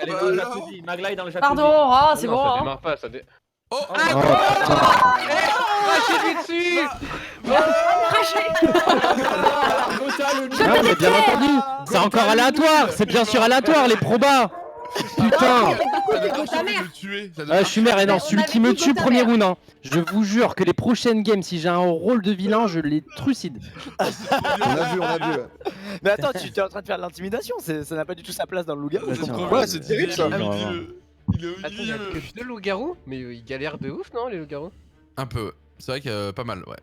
Elle est dans le jacuzzi. Magla est dans le jacuzzi. Pardon, ah, c'est Non, bon. ça hein. démarre pas, ça dé... Oh, Ah, crachez-lui dessus. Ah, mais bien entendu. C'est encore aléatoire. C'est bien sûr aléatoire, les probas. Putain. ça donne pas envie de le tuer. Ça donne Je suis mère et non, On celui avait qui me dit tue ta premier mère. round, hein. Je vous jure que les prochaines games, si j'ai un rôle de vilain, je les trucide. On a vu, ouais. Mais attends, tu es en train de faire de l'intimidation, ça n'a pas du tout sa place dans le loup-garou. Ouais, je comprends ouais, pas. c'est terrible, ça. Il est Vraiment. odieux. Il est Attends, il y a odieux. que 2 loups-garous? Mais ils galèrent de ouf, non, les loups-garous? Un peu. C'est vrai qu'il y a pas mal, ouais.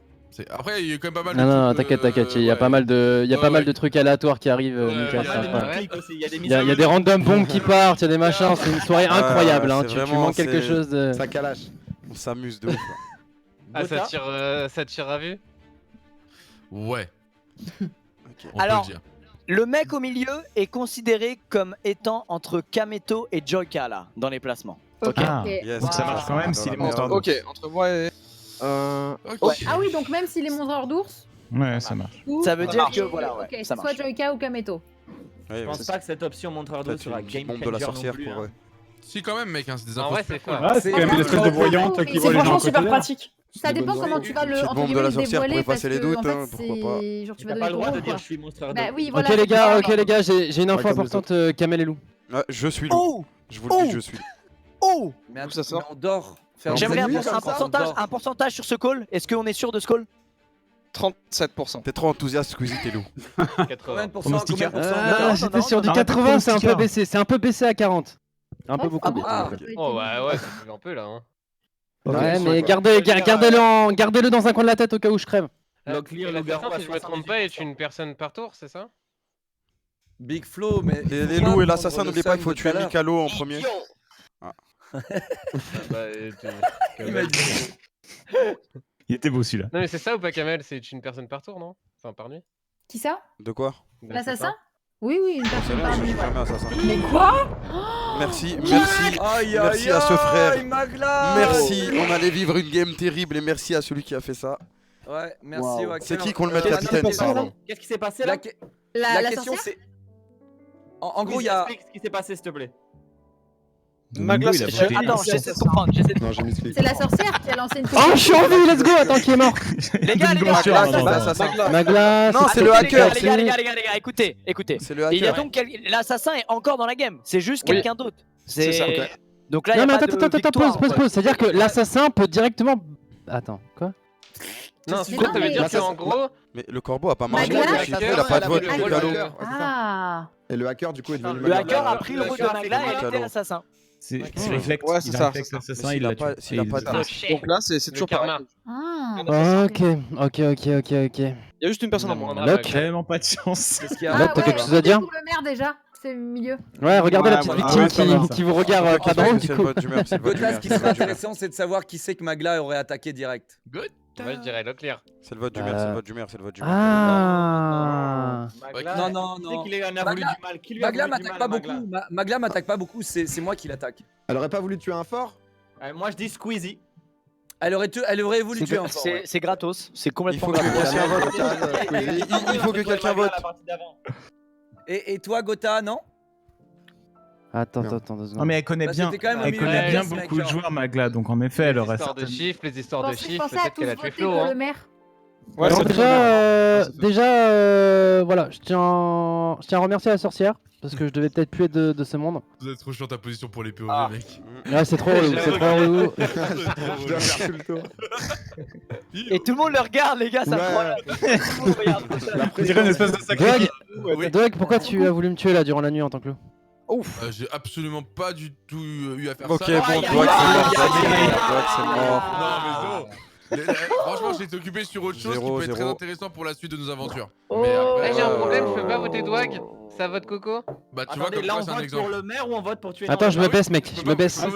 Après, il y a quand même pas mal Non, de non, trucs, t'inquiète, il y a ouais. pas mal de, Ouais, pas mal ouais. de trucs aléatoires qui arrivent, Ouais, Mika, il y a c'est des sympa. Clics aussi, il y a des Il y a des random bombs qui partent, il y a des machins, c'est une soirée incroyable, hein. c'est Tu vraiment, manques quelque c'est- chose de... Ça calache. On s'amuse de ouf. Ah, Gotha ça tire à vue? Ouais. Ok. On peut Alors, le dire. Le mec au milieu est considéré comme étant entre Kameto et Joyka là, dans les placements. Ok. Ah. Yes. Donc ça marche quand même s'il est monstre d'ours. Ok, entre moi et. Ok. Ah oui, donc même s'il est monstre d'ours, Ouais, ça marche. Ça veut dire marche. que voilà, ouais, ok, ça c'est marche. soit Joyka ou Kameto. Ouais, Je pense pas que cette option montreur d'eau peut-être sera une game bombe de la changer sorcière non plus, pour hein. eux. Si, quand même, mec, hein, c'est des En infos vrai, super c'est cool. cool. Ah, c'est quand même une espèce de voyante qui C'est voit les gens franchement à côté super d'elle. pratique. Ça une dépend bonne comment idée. tu vas le Petite entre bombe de guillemets la le sorcière pour dévoiler parce effacer les que doutes, en fait hein, pourquoi pas. c'est genre tu vas T'as donner pas le ton droit rôle, de dire quoi. je suis monster d'eau. Bah oui, Ok voilà. les gars, c'est ça. j'ai une info Ouais, comme importante, Kamel et Lou. Je suis loup. Oh Je vous le dis, je suis. Oh Mais ça sort on dort. Faire J'aimerais des un, nuits un comme ça, on pourcentage, dort. un pourcentage sur ce call. Est-ce qu'on est sûr de ce call? 37%. T'es trop enthousiaste, Squeezie, t'es loup. 80. Combien de sticker. pourcents Ah, j'étais non, sur du non, 80, c'est un peu sticker. baissé, c'est un peu baissé à 40. Un peu Ouais, beaucoup. c'est Ah, pas ok. mal. Oh ouais, ça fait un peu là, hein. Ouais, mais Ouais. gardez-le dans un coin de la tête au cas où je crève. Locklear, Et loup-garou l'assassin, à si je me trompe pas, est une personne par tour, c'est ça? Big Flow, mais. Les loups et l'assassin, n'oubliez pas qu'il faut tuer Mikalo en premier. Il m'a dit. Il était beau celui-là. Non mais c'est ça ou pas Kamel? C'est une personne par tour, non? Enfin par nuit? Qui ça? De quoi? L'assassin? Oui, oui, une C'est personne rien, par je nuit. suis jamais assassin. Mais quoi? Merci, Aïe, merci à ce frère. Magla. Merci, on allait vivre une game terrible et merci à celui qui a fait ça. Ouais, merci. Wow. Waxel. C'est qui qu'on le mette Ah, non, capitaine, mais- pardon? Qu'est-ce qui s'est passé là? La La question sorcière? c'est. En gros, il y a. Explique ce qui s'est passé, s'il te plaît. Magla, il a voté. Attends, j'essaie de comprendre. Non, j'ai mis ce clic. C'est la sorcière qui a lancé une Oh, je suis en vie, let's go. Attends, qui est mort? Les gars, les gars, Magla, Magla, non, c'est non, l'assassin. Magla. Non, c'est Attendez, le hacker. Les gars, écoutez. C'est le Il y a hacker. donc l'assassin est encore dans la game. C'est juste Oui. quelqu'un d'autre. C'est ça, ok. Donc là, il y Non a mais pas de attends, victoire, pause. quoi. C'est-à-dire que l'assassin peut directement... Attends, quoi? Non, Mais ça non, veut mais- dire qu'en gros, Mais le corbeau a pas marché. Magla, Il a pas de vote pour Mikalo. Ah. Et le hacker, du coup, est devenu Le hacker a Magla. pris le rôle de Magla et il était l'assassin. C'est réflexe. Ouais, c'est Il a ça. réflexe l'assassin, Mais il s'il a l'a pas- tué. s'il a Et pas il- de- Donc là, c'est le toujours karma. pareil. Ah. Ok. Il y a juste une personne en moins. Ah, Lock. Vraiment pas de chance. C'est ce qu'il y a. Ah, Lock, t'as ouais, quelque chose à dire? Pour le maire déjà, c'est milieu. Ouais, regardez Ouais, la petite voilà. victime Ah ouais, c'est pas mal, ça. qui vous regarde Ah, pas drôle du c'est coup. le vote d'humeur, c'est le vote Gotas, d'humeur, ce qui c'est le serait vote d'humeur. intéressant, c'est de savoir qui c'est que Magla aurait attaqué direct. Ouais, je dirais Locklear. C'est le vote d'humeur, c'est le vote d'humeur, c'est le vote d'humeur. Ah. Magla, Non, non, qui non. c'est qu'il en a voulu Magla- du mal? Qui lui a Magla voulu du m'attaque mal pas à Magla? beaucoup. Magla m'attaque pas beaucoup, c'est moi qui l'attaque. Elle aurait pas voulu tuer un fort? Moi je dis Squeezie. Elle aurait voulu tuer un fort. ouais. C'est gratos. C'est Il complètement faut que gratos. quelqu'un vote. Squeezie. Il faut que quelqu'un vote. Et toi, Gotha, non? Attends, Non. 2 Non secondes. mais elle connaît Bah, bien, c'était quand même au elle milieu connaît de bien la classe, beaucoup de mec, joueurs Magla, donc en effet elle Les aurait histoires de certainement... chiffres, les histoires de Je chiffres, pensais à peut-être tous qu'elle a voter tué Flo, pour le hein. maire. Ouais, Alors ça fait déjà, voilà, je tiens à remercier la sorcière parce que je devais peut-être plus être de ce monde. Vous êtes trop chiant ta position pour les POV, Ah. mec. Ouais, c'est trop relou, c'est trop relou. Je dois faire tout le tour. Et tout le monde le regarde, les gars, c'est Ouais. incroyable. Tout le monde regarde. On dirait une espèce de sacrifice. Doug, pourquoi tu as voulu me tuer là durant la nuit en tant que loup? J'ai absolument pas du tout eu à faire Ok, ça. bon, Doig, c'est mort. Doig, c'est mort. Non, mais non. Franchement, j'étais occupé sur autre chose qui Zéro, peut être très zéro. intéressant pour la suite de nos aventures. Oh. Mais après, Là j'ai un problème, je peux pas voter Dwag. Ça vote Coco? bah tu vois, Attendez, comme là ça, on c'est un vote exemple. pour le maire ou on vote pour tuer Attends, je me Norman? baisse mec, je me baisse. Non,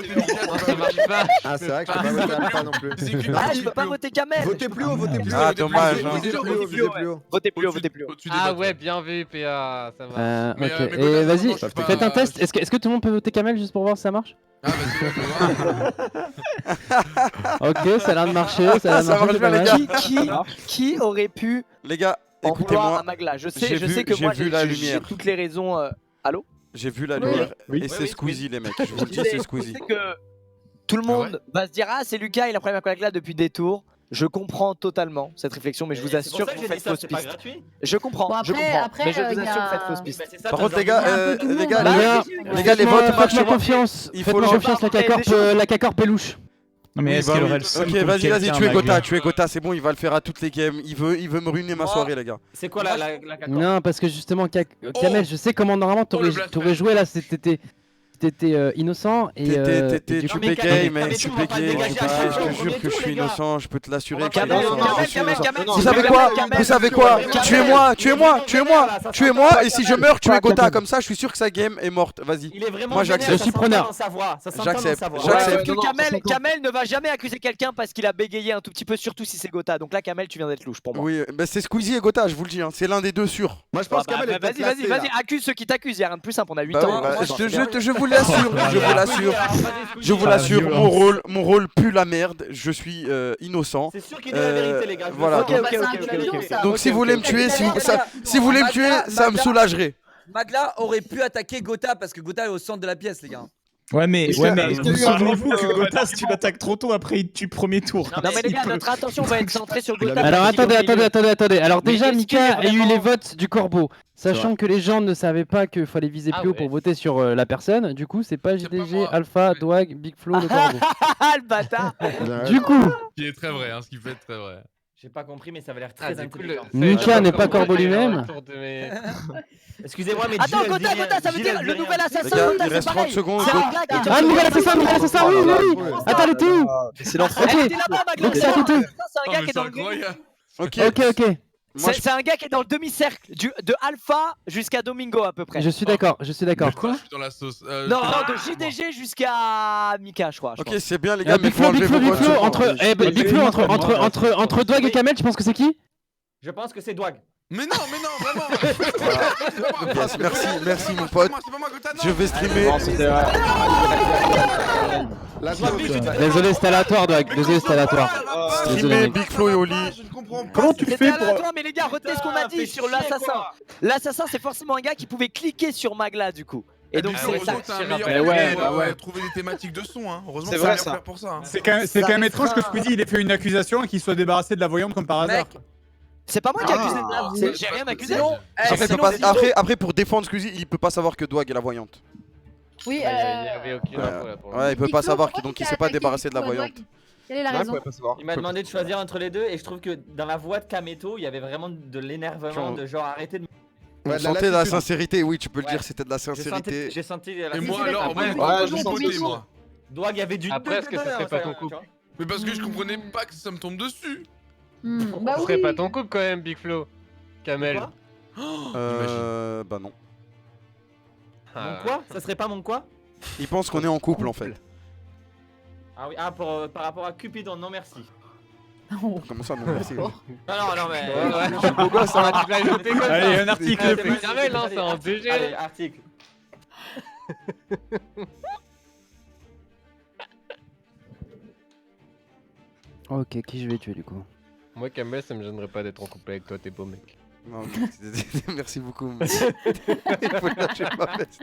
ça marche pas. Ah, c'est vrai que je peux pas voter à la fin non plus. Ah, je peux pas voter Kamel. Votez plus haut, votez plus haut. Ah, dommage, hein. Votez plus haut, votez plus haut. Votez plus haut, votez plus haut. Au-dessus des Ah votes, ouais, bien vu PA, ça va. Mais, Ok, mais et Godas, vas-y, non, je suis pas- faites un test. Est-ce que tout le monde peut voter Kamel juste pour voir si ça marche? Ah, vas-y, on peut voir. Ok, ça a l'air de marcher, ça a l'air de Ça marcher, marche c'est pas bien, mal. les Qui aurait pu Les gars, en vouloir écoutez-moi. à Magla? Je J'ai sais que vu moi la j'ai lumière. toutes les raisons. Allô? J'ai vu la Oui. lumière Oui. et c'est Squeezie les mecs. Je vous le dis, c'est Squeezie. Je sais que tout le monde va se dire ah c'est Lucas, il a pris ma collègue là depuis des tours. Je comprends totalement cette réflexion, mais je vous C'est pour assure ça que que vous j'ai faites dit ça, fausse c'est pas piste. gratuit. Je comprends, Bon, je après- comprends. après, Mais je vous il y assure a- que vous faites fausse Oui, piste. bah, c'est ça, Par t'as contre, les genre gars, dit- un peu tout le les monde, gars, là. Les gars, les gars, les votes marchent faites-moi chez moi. confiance. Il faut Faites-moi le- confiance, la Cacorp est louche. Non, mais Oui, est-ce bah qu'il oui. aurait le seum Ok, contre vas-y, quelqu'un, tu es Magla Gotha, tu es Gotha, c'est bon, il va le faire à toutes les games. Il veut me ruiner ma Moi- soirée, les gars. C'est quoi la cacao? Non, parce que justement, Kamel, je sais comment normalement Oh, le blasphème. t'aurais joué là, t'étais innocent et Tu du coup, mais bégayes, Kamel, mais Kamel, tu on va pas le bégayes, dégager à chaque je fois au te jure premier que je tour, suis les gars. innocent, je peux te l'assurer. On va que je suis pas- innocent. Kamel, Je suis innocent. Kamel, Vous savez quoi Vous savez quoi Tuez-moi, tuez-moi, et si je meurs, tuez Gotha, comme ça je suis sûr que sa game est morte, vas-y. Il est vraiment Moi, vénère, j'accepte. ça Je suis s'entend preneur. dans sa voix, ça s'entend J'accepte, dans sa voix. j'accepte. Sauf que Kamel ne va jamais accuser quelqu'un parce qu'il a bégayé un tout petit peu, surtout si c'est Gotha. Donc là, Kamel, tu viens d'être louche pour moi. Oui, bah c'est Squeezie et Gotha, je vous le dis, hein. C'est l'un des deux sûr. Moi je Bah, pense qu'Amel est vas-y, peut-être vas-y, accuse ceux qui t'accusent, y'a rien de plus simple, on a 8 Bah ans. oui, bah, moi, je vous l'assure, je vous l'assure. Je vous Ah, l'assure, violence. mon rôle pue la merde, je suis innocent. C'est sûr qu'il dit la vérité, les gars. je le voilà. sens. Ok, Bah, c'est un peu ok, lourd, ok. ça. Donc si vous voulez me tuer, si vous voulez me tuer, ça me soulagerait. Magla aurait pu attaquer Gotha parce que Gotha est au centre de la pièce, les gars. Ouais, mais Est-ce que- vous souvenez-vous que Gotha, si tu l'attaques trop tôt, après il te tue premier tour. Non mais les gars, notre attention va être centrée sur Gotha. Alors parce qu'il est au milieu. attendez. Alors Mais déjà, est-ce Mika qu'il est a eu vraiment- les votes du corbeau. Sachant vrai. que les gens ne savaient pas qu'il fallait viser Ah plus haut ouais. pour voter sur la personne. Du coup, c'est pas C'est pas JDG, moi. Alpha, Ouais. Dwag, Big Flo, le corbeau. Ah le bâtard. Du coup, Ce qui est très vrai, ce qui fait être très vrai. J'ai pas compris, mais ça avait l'air Ah, très du coup, intelligent. Mika n'est pas corbeau lui-même. Excusez-moi, mais Attends, Gilles, Gotha, elle dit Gotha, ça veut Gilles, dire elle le dit nouvel rien. Les assassin, gars, Gotha, il c'est reste 30 pareil. secondes. C'est un gars qui est Ah, nouvel assassin, oui, oui. Attends, elle était où C'est l'enfant. Elle était là-bas, Magla. Donc c'est à côté. C'est un gars qui est dans le incroyable. Ok, Ok. moi, C'est un gars qui est dans le demi-cercle de Alpha jusqu'à Domingo à peu près. Je suis d'accord, je suis d'accord. Je suis dans la sauce. Non, de JDG jusqu'à Mika, je crois. ok, c'est bien les gars, mais Big faut Flo, enlever vos Big votes. Flo, Big Flo, entre Dwag et Kamel, tu penses que c'est qui? Je pense que c'est Dwag. Mais non, vraiment. Merci mon pote. C'est pas moi, Gotha, non. Je vais streamer. Désolé, c'était aléatoire, Dwag. Désolé, c'était aléatoire. Streamer Désolé. Big Flo et Oli. Je ne comprends pas. Comment tu C'était fais à pour. la toi, mais les gars, retenez ce qu'on a dit fais sur chier, l'assassin. quoi. L'assassin, c'est forcément un gars qui pouvait cliquer sur Magla du coup. Et donc, c'est ça. heureusement que t'as un meilleur Mais ouais, pour ouais. trouver des thématiques de son. Heureusement C'est que vrai, c'est ça. faire pour ça. C'est quand même étrange que Squeezie il ait fait une accusation et qu'il soit débarrassé de la voyante comme par hasard. Mec, C'est pas moi qui ai accusé. c'est- J'ai rien accusé. sinon, Après, sinon, après, pour défendre Squeezie, il peut pas savoir que Dwag est la voyante. Oui, Il y avait aucune info là pour le Ouais, il peut Big pas Flo, savoir, pourquoi donc tu il t'es s'est pas attaqué débarrassé de la du coup à voyante. Dwag? Quelle est la raison? Il m'a demandé de choisir entre les deux et je trouve que dans la voix de Kameto, il y avait vraiment de l'énervement, de genre arrêtez de. Ouais, On sentait de la sincérité, oui, tu peux le dire, c'était de la sincérité. J'ai senti la Et moi c'est alors, d'accord. moi, Ouais, je je voté pense moi. Dwag, il y avait du. Après, est-ce que ça serait pas ton couple? Mais parce que je comprenais pas que ça me tombe dessus. Bah Ce serait oui. pas ton couple quand même, Big Flo. Kamel. Quoi Bah non. Mon quoi? Ça serait pas mon quoi? Il pense qu'on est en couple en fait. Ah oui, par rapport à Cupidon, non merci. Comment ça, non, merci. Non, mais. Je suis beau gosse, hein, tu l'as noté comme ça. Allez, un article. Allez, C'est Kamel, hein, c'est en DG. Allez, article. Ok, qui je vais tuer du coup? Moi, Kamel, ça me gênerait pas d'être en couple avec toi, t'es beau mec. Non, merci beaucoup. Il faut lâcher ma veste.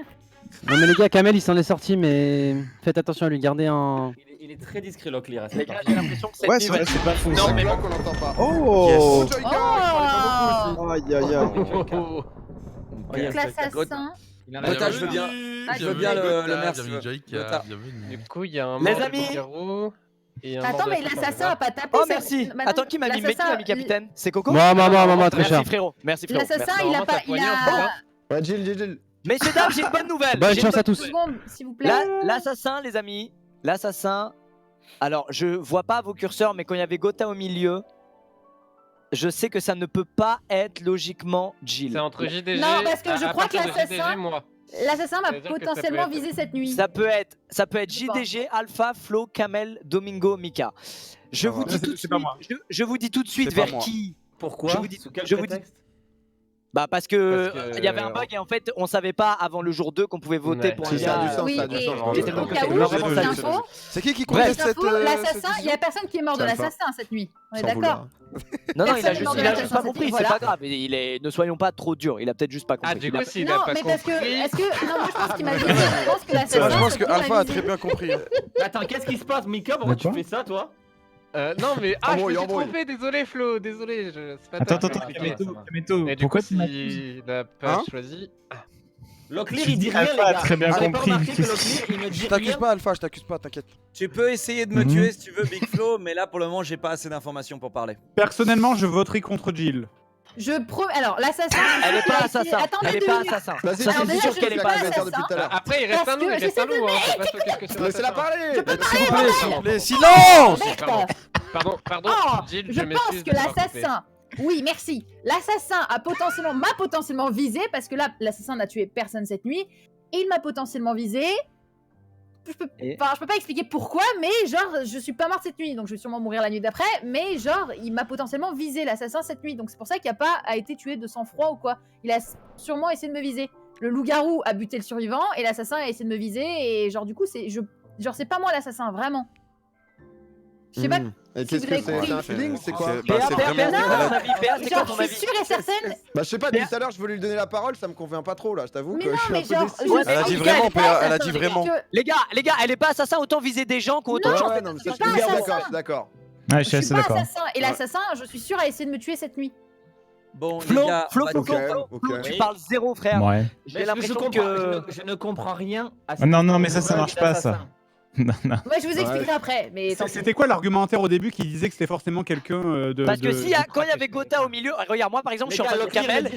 Non mais les gars, Kamel il s'en est sorti, mais faites attention à lui garder en... Il est très discret, Locklear. Les gars, j'ai l'impression que cette Ouais, nuit c'est va vrai, être- c'est pas faux. Non, C'est mais- vrai qu'on l'entend pas. Oh Yes. Aïe aïe aïe. Donc l'assassin. Gotha, je veux bien. Je veux bien le merci. Gotha. Du coup, il y a un Les mort de amis. Figaro et un Attends, mort de mais Figaro, l'assassin a pas tapé. Oh ça- merci. Bah non, Attends, qui m'a mis le mec qui m'a mis capitaine? C'est Coco? Moi, très cher. Merci frérot. Merci frérot. L'assassin, Merci. il a Normalement, pas. t'as Il poigné un peu, a. Ouais, Jill. Messieurs dames, j'ai une bonne nouvelle. Bonne J'ai chance une à bonne- tous. Seconde, s'il vous plaît. L'assassin, les amis. L'assassin. Alors, je vois pas vos curseurs, mais quand il y avait Gotha au milieu, je sais que ça ne peut pas être logiquement Jill. C'est entre JDG. Non, parce que je à crois que partir de l'assassin- JDG, moi. L'assassin va C'est-à-dire que ça potentiellement peut être- viser cette nuit. Ça peut être JDG, Alpha, Flo, Kamel, Domingo, Mika. Je vous dis tout de C'est pas suite. moi. Je vous dis tout de suite C'est pas vers moi. qui. Pourquoi? Je vous dis- Sous quel je vous dis- prétexte? Bah parce que il y avait un bug et en fait on savait pas avant le jour 2 qu'on pouvait voter pour un Ça a du gars. sens, Oui, ça a du et sens. au cas où, petite info, C'est qui petite conteste cette. info, l'assassin, il y a personne qui est mort de l'assassin cette nuit. On est Sans d'accord? vouloir. Non, il a Personne juste, ne il a demande juste la pas compris, voilà. c'est pas grave. Ne soyons pas trop durs, il a peut-être juste pas compris. Ah, du coup, s'il Non, a pas mais parce que, compris. est-ce que, non, moi je pense qu'il m'a visé. Je pense que l'assassin. Moi, je pense que c'est toi, Alpha a visé. très bien compris. Attends, qu'est-ce qui se passe, Mika? Pourquoi tu fais ça, toi? Non, mais. Ah, je me Embrouille, suis embrouille. trompé, désolé, Flo, désolé. C'est pas Attends, toi. attends, Mais Kameto, du pourquoi coup, tu m'as s'il a pas Hein choisi. Locklear, Tu il dit dis rien, Alpha les a gars. très bien Vous avez compris. pas remarqué que Locklear, il ne dit Je t'accuse rien? pas, Alpha, je t'accuse pas, t'inquiète. Tu peux essayer de me Mhm. tuer si tu veux, Big Flo, mais là pour le moment j'ai pas assez d'informations pour parler. Personnellement, je voterai contre Jill. Alors, l'assassin. Elle est pas assassin. Attendez Elle est 2 pas minutes. assassin. Vas-y, Ça, Alors, c'est déjà, sûr je qu'elle suis est pas pas assassin. assassin. depuis tout à l'heure. Après, il reste Parce un loup, que il reste un j'essaie loup. de- On se passe sur quelque chose. Laissez-la parler. Les silence. Pardon, Oh, Jill, je je pense m'excuse. que de t'avoir coupé. l'assassin. Oui, merci. L'assassin m'a potentiellement visé parce que là, l'assassin n'a tué personne cette nuit et il m'a potentiellement visé. Je peux pas expliquer pourquoi, mais genre, je suis pas morte cette nuit, donc je vais sûrement mourir la nuit d'après. Mais genre, il m'a potentiellement visé l'assassin cette nuit, donc c'est pour ça qu'il a pas été tué de sang-froid ou quoi. Il a sûrement essayé de me viser. Le loup-garou a buté le survivant et l'assassin a essayé de me viser et genre du coup c'est pas moi l'assassin vraiment. Je sais pas. Et Si qu'est-ce vous que avez c'est? compris. C'est un feeling? C'est quoi? Bah, c'est vraiment. Genre, je suis sûre et certaine. Bah, je sais pas, depuis tout à l'heure, je voulais lui donner la parole, ça me convient pas trop là, je t'avoue Mais que non, je suis un mais peu genre, déçu. Elle a dit vraiment, PA, elle a dit vraiment. Les gars, elle est pas assassin, autant viser des gens qu'autant. Non, Ouais, non, mais ça, je suis pas je suis assassin. d'accord, je suis d'accord. Ouais, je Je suis assez suis pas d'accord. assassin et l'assassin, je suis sûre, a essayé de me tuer cette nuit. Bon, Flo, les gars, Flo, on va- Ok. tu parles zéro, frère. Ouais. J'ai Mais l'impression je que. comprends- je ne comprends rien à Ah, non, non, mais cette ça marche pas, ça. d'assassin. Non, non. Ouais, je vous expliquerai après, mais tant pis. C'était quoi l'argumentaire au début qui disait que c'était forcément quelqu'un de. Parce que de- si, quand il y avait Gotha au milieu, regarde, moi par exemple, je suis en face de Kamel.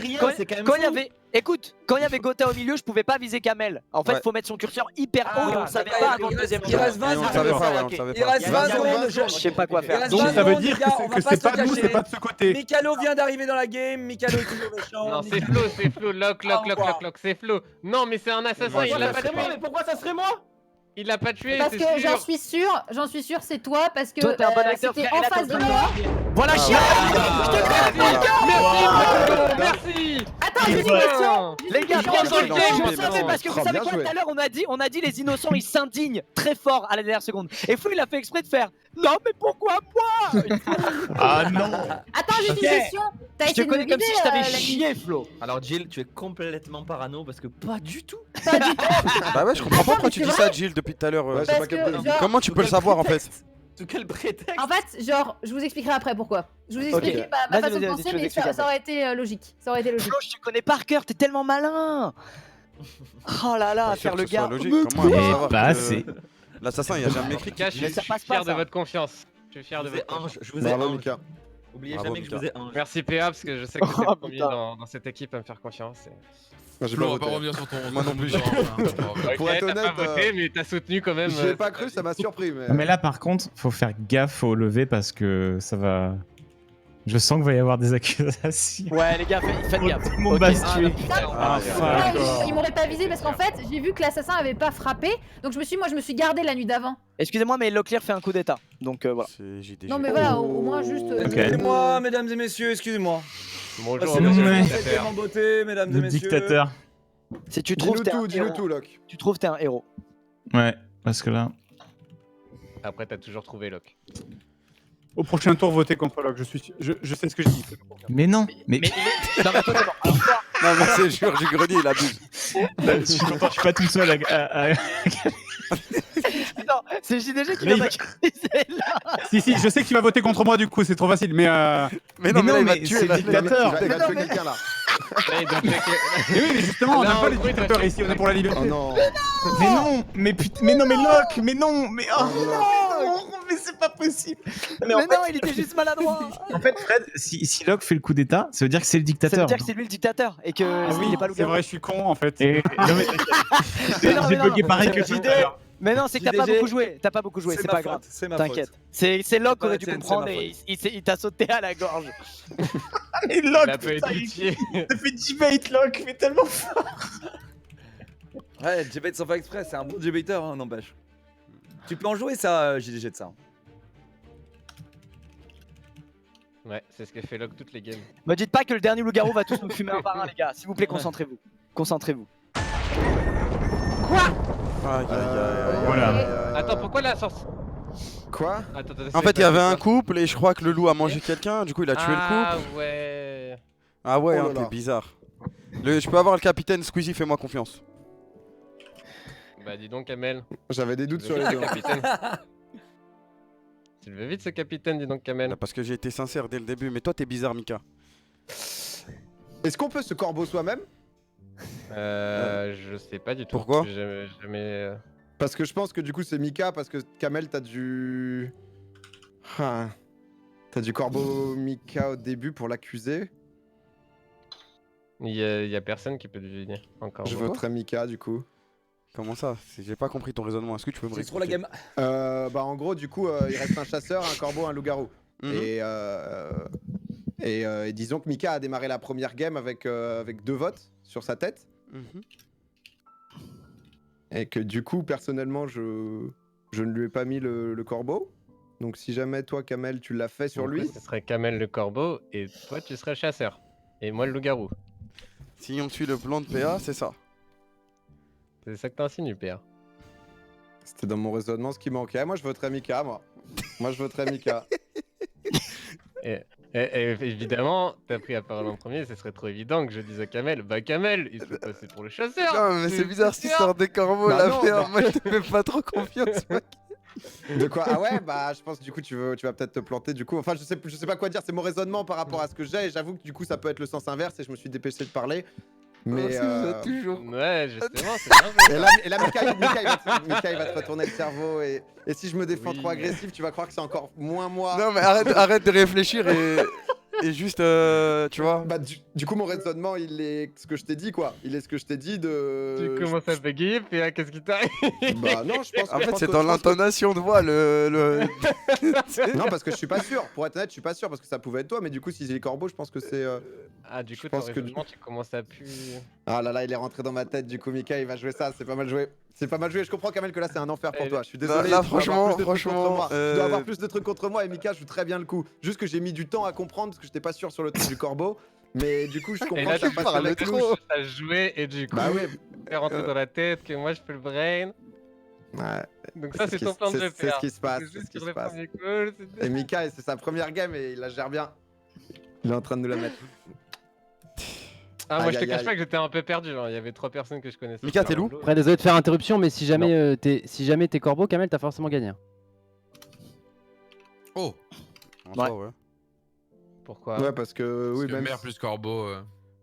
Quand il y avait, écoute, quand il y avait Gotha au milieu, je pouvais pas viser Kamel. En fait, Ouais. faut mettre son curseur hyper haut et on savait pas avant le deuxième Il reste tour. 20 Et on le savait pas, ouais, on le savait Il pas. reste 20 secondes. Je sais pas quoi faire. Donc, Donc ça veut dire les gars, on va que pas c'est se pas de nous, cacher. c'est pas de ce côté. Mikalo vient d'arriver dans la game, Mikalo est toujours méchant. Non, c'est Flo, lock, c'est Flo. Non, mais c'est un assassin, Moi, il je l'a le pas sais tué. pas. Mais pourquoi ça serait moi? Il l'a pas tué, Parce c'est que sûr. j'en suis sûre, c'est toi, parce que Toi, t'es un bon acteur, c'était frère, en et là, face de t'es moi. Voilà, chien. Merci. Attends, j'ai une question. Les gars, Il bien rentre dans joué, le game, je savais maintenant. parce que vous Bien savez quoi joué. tout à l'heure on a dit les innocents ils s'indignent très fort à la dernière seconde. Et Flo il a fait exprès de faire non mais pourquoi moi? Ah non. Attends, j'ai une question. T'as Je te essayé de me connais comme vider, si je t'avais la nuit. chié Flo. Alors Jill, tu es complètement parano parce que pas du tout. Bah ouais, je comprends pas pourquoi mais tu c'est dis vrai. ça, Jill, depuis tout à l'heure. Ouais, je sais pas Parce quel que, genre, Comment tu peux le savoir en fait? Sous quel prétexte? En fait, genre, je vous expliquerai après pourquoi. Je vous Ok. expliquerai ma Vas-y, façon de vas-y, penser, tu nous mais expliques ça aurait été logique. Ça aurait été logique. Flo je te connais par cœur, t'es tellement malin. Oh là là, Pas à sûr faire que le ce soit gars. logique, comment elle va Et savoir pas que assez. L'assassin, il a jamais écrit. Mika, je Mais suis ça passe pas, fier de ça. votre confiance. Je suis fier Je de vous ai votre confiance. ange, je vous ai Bravo, ange. Mika. Oubliez Bravo, jamais que je Mika. vous ai ange. Merci PA parce que je sais que Oh, t'es le premier putain. dans cette équipe à me faire confiance. J'ai Flo, pas on va pas voté. revenir sur ton. Moi non plus, ton j'ai- genre, hein. Pour Ok, être t'as honnête, pas voté, mais t'as soutenu quand même. J'ai pas cru, ça m'a surpris. Non, mais là, par contre, faut faire gaffe au lever parce que ça va. Je sens qu'il va y avoir des accusations. Ouais les gars, faites gaffe. Tout le monde Ok. va se tuer. Ah, Ouais, ils m'auraient pas visé parce qu'en fait, j'ai vu que l'assassin avait pas frappé, donc moi je me suis gardé la nuit d'avant. Excusez-moi mais Locklear fait un coup d'état. Donc voilà. C'est JDG. Non mais voilà, au moins juste. Excusez-moi, mesdames et messieurs, excusez-moi. Bonjour, C'est monsieur le le mec. dictateur. mon beauté, mesdames et Le messieurs. dictateur. Si tu trouves Dis-nous t'es un tout, héros. Locke. Tu trouves t'es un héros. Ouais, parce que là. Après, t'as toujours trouvé Locke. Au prochain tour, votez contre Locke, je sais ce que je dis. Mais non, mais. Mais il est. Non mais attends, attends. Alors, toi, Non, mais c'est le joueur du grenier, il abuse. Je suis content, je suis pas tout seul à- non, c'est JDG qui Mais m'a il accusé là. Si, je sais que tu vas voter contre moi du coup, c'est trop facile, mais Mais non, mais là, il va te tuer. c'est là. le dictateur. Il va tuer quelqu'un là. Ouais, donc, mais oui, mais justement, on Là, n'aime pas en les gros, il dictateurs va- ici, on est pour la liberté. Oh non. Mais non, mais putain, mais non, mais Locke, mais non, mais oh non, mais c'est pas possible. Mais en non, il était juste maladroit. En fait, Fred, si Locke fait le coup d'état, ça veut dire que c'est le Ça veut dictateur. dire que c'est lui le dictateur et que Ah il oui, est pas le c'est vrai, je suis con en fait. Et... Non, mais... Mais non, J'ai mais bugué non. pareil que JD. tout à l'heure. Mais non, c'est que t'as pas JDG. beaucoup joué. T'as pas beaucoup joué, c'est pas grave. C'est ma T'inquiète. faute. C'est Locke qui Pas aurait la dû tienne, comprendre c'est ma et il t'a sauté à la gorge. Mais Il Locke, a pas putain, été il tué. te fait debate, Locke, mais tellement fort. Ouais, debate sans faire exprès, c'est un bon debater, hein, n'empêche. Tu peux en jouer ça, JDG de ça. Ouais, c'est ce que fait Locke toutes les games. Me dites pas que le dernier loup-garou va tous nous fumer un par un, les gars. S'il vous plaît, concentrez-vous. Concentrez-vous. Voilà. Attends, pourquoi la sorte Quoi? En fait, il y avait un couple et je crois que le loup a mangé quelqu'un, du coup il a tué le couple. Ah ouais. Ah ouais, Oh là hein, là. t'es bizarre. Je peux avoir le capitaine Squeezie, fais-moi confiance. Bah dis donc Kamel. J'avais des doutes sur les deux. Capitaine. Tu le veux vite ce capitaine, dis donc Kamel. Parce que j'ai été sincère dès le début, mais toi t'es bizarre Mika. Est-ce qu'on peut se corbeau soi-même? Je sais pas du tout. Pourquoi? Jamais. Parce que je pense que du coup c'est Mika, parce que Kamel t'as du... Ah. T'as du corbeau Mika au début pour l'accuser. Il y a personne qui peut deviner encore. Je voterai Mika du coup. Comment ça? J'ai pas compris ton raisonnement, est-ce que tu peux me C'est trop la réexpliquer? game. Bah en gros du coup il reste un chasseur, un corbeau, un loup-garou. Et disons que Mika a démarré la première game avec 2 votes sur sa tête. Et que du coup personnellement je ne lui ai pas mis le corbeau. Donc si jamais toi Kamel tu l'as fait sur Donc, lui. Ce serait Kamel le corbeau et toi tu serais chasseur. Et moi le loup-garou. Si on suit le plan de PA, c'est ça. C'est ça que t'insinues, PA. C'était dans mon raisonnement ce qui manquait. Moi je voterais Mika moi. Moi je voterais Mika. Et évidemment, t'as pris la parole en premier, ce serait trop évident que je dise à Kamel, bah Kamel, il se fait passer pour le chasseur. Non mais c'est bizarre cette sûr. histoire des corbeaux Bah là, non, PA, bah. moi je te fais pas trop confiance mec. De quoi? Ah ouais, bah je pense que du coup tu vas peut-être te planter du coup. Enfin je sais pas quoi dire, c'est mon raisonnement par rapport à ce que j'ai et j'avoue que du coup ça peut être le sens inverse et je me suis dépêché de parler. Mais toujours. Ouais, justement, c'est bien. et là Mika, il va te retourner le cerveau et si je me défends trop agressif, tu vas croire que c'est encore moins moi. Non mais arrête de réfléchir et juste tu vois. Bah du coup mon raisonnement il est ce que je t'ai dit quoi. Il est ce que je t'ai dit de... Tu commences à bégayer, PA, qu'est-ce qui t'arrive? Bah non, je pense En je fait pense c'est que- dans je pense que- l'intonation de voix le... Non parce que je suis pas sûr. Pour être honnête, je suis pas sûr parce que ça pouvait être toi mais du coup si c'est les corbeaux, je pense que c'est... Ah, du coup, Je ton pense que- raisonnement, tu commences à pu... Ah là là, il est rentré dans ma tête, du coup Mika il va jouer ça, c'est pas mal joué. C'est pas mal joué, je comprends Kamel que là c'est un enfer pour toi, je suis désolé. Là, tu dois avoir plus de trucs franchement, contre moi. Tu dois avoir plus de trucs contre moi et Mika joue très bien le coup. Juste que j'ai mis du temps à comprendre parce que j'étais pas sûr sur le truc du corbeau. Mais du coup je Et comprends là, que ça tu passe parles avec trop, louche. à jouer, et du coup, Bah ouais. faire rentrer dans la tête que moi je fais le brain. Ouais. Donc ça, c'est ce ton qui- plan de jeu, c'est ce PA. qui se passe, C'est c'est ce juste qui sur se le passe. premier call, c'est- Et Mika c'est sa première game et il la gère bien. Il est en train de nous la mettre. Ah, moi Aïe, je te aïe, cache aïe. pas que j'étais un peu perdu, genre, il y avait 3 personnes que je connaissais. Mika, t'es loup? Après, désolé de faire interruption, mais si jamais t'es corbeau, Kamel, t'as forcément gagné. Oh, Enfin, ouais. Pourquoi? Ouais parce que oui oui, même mère plus corbeau.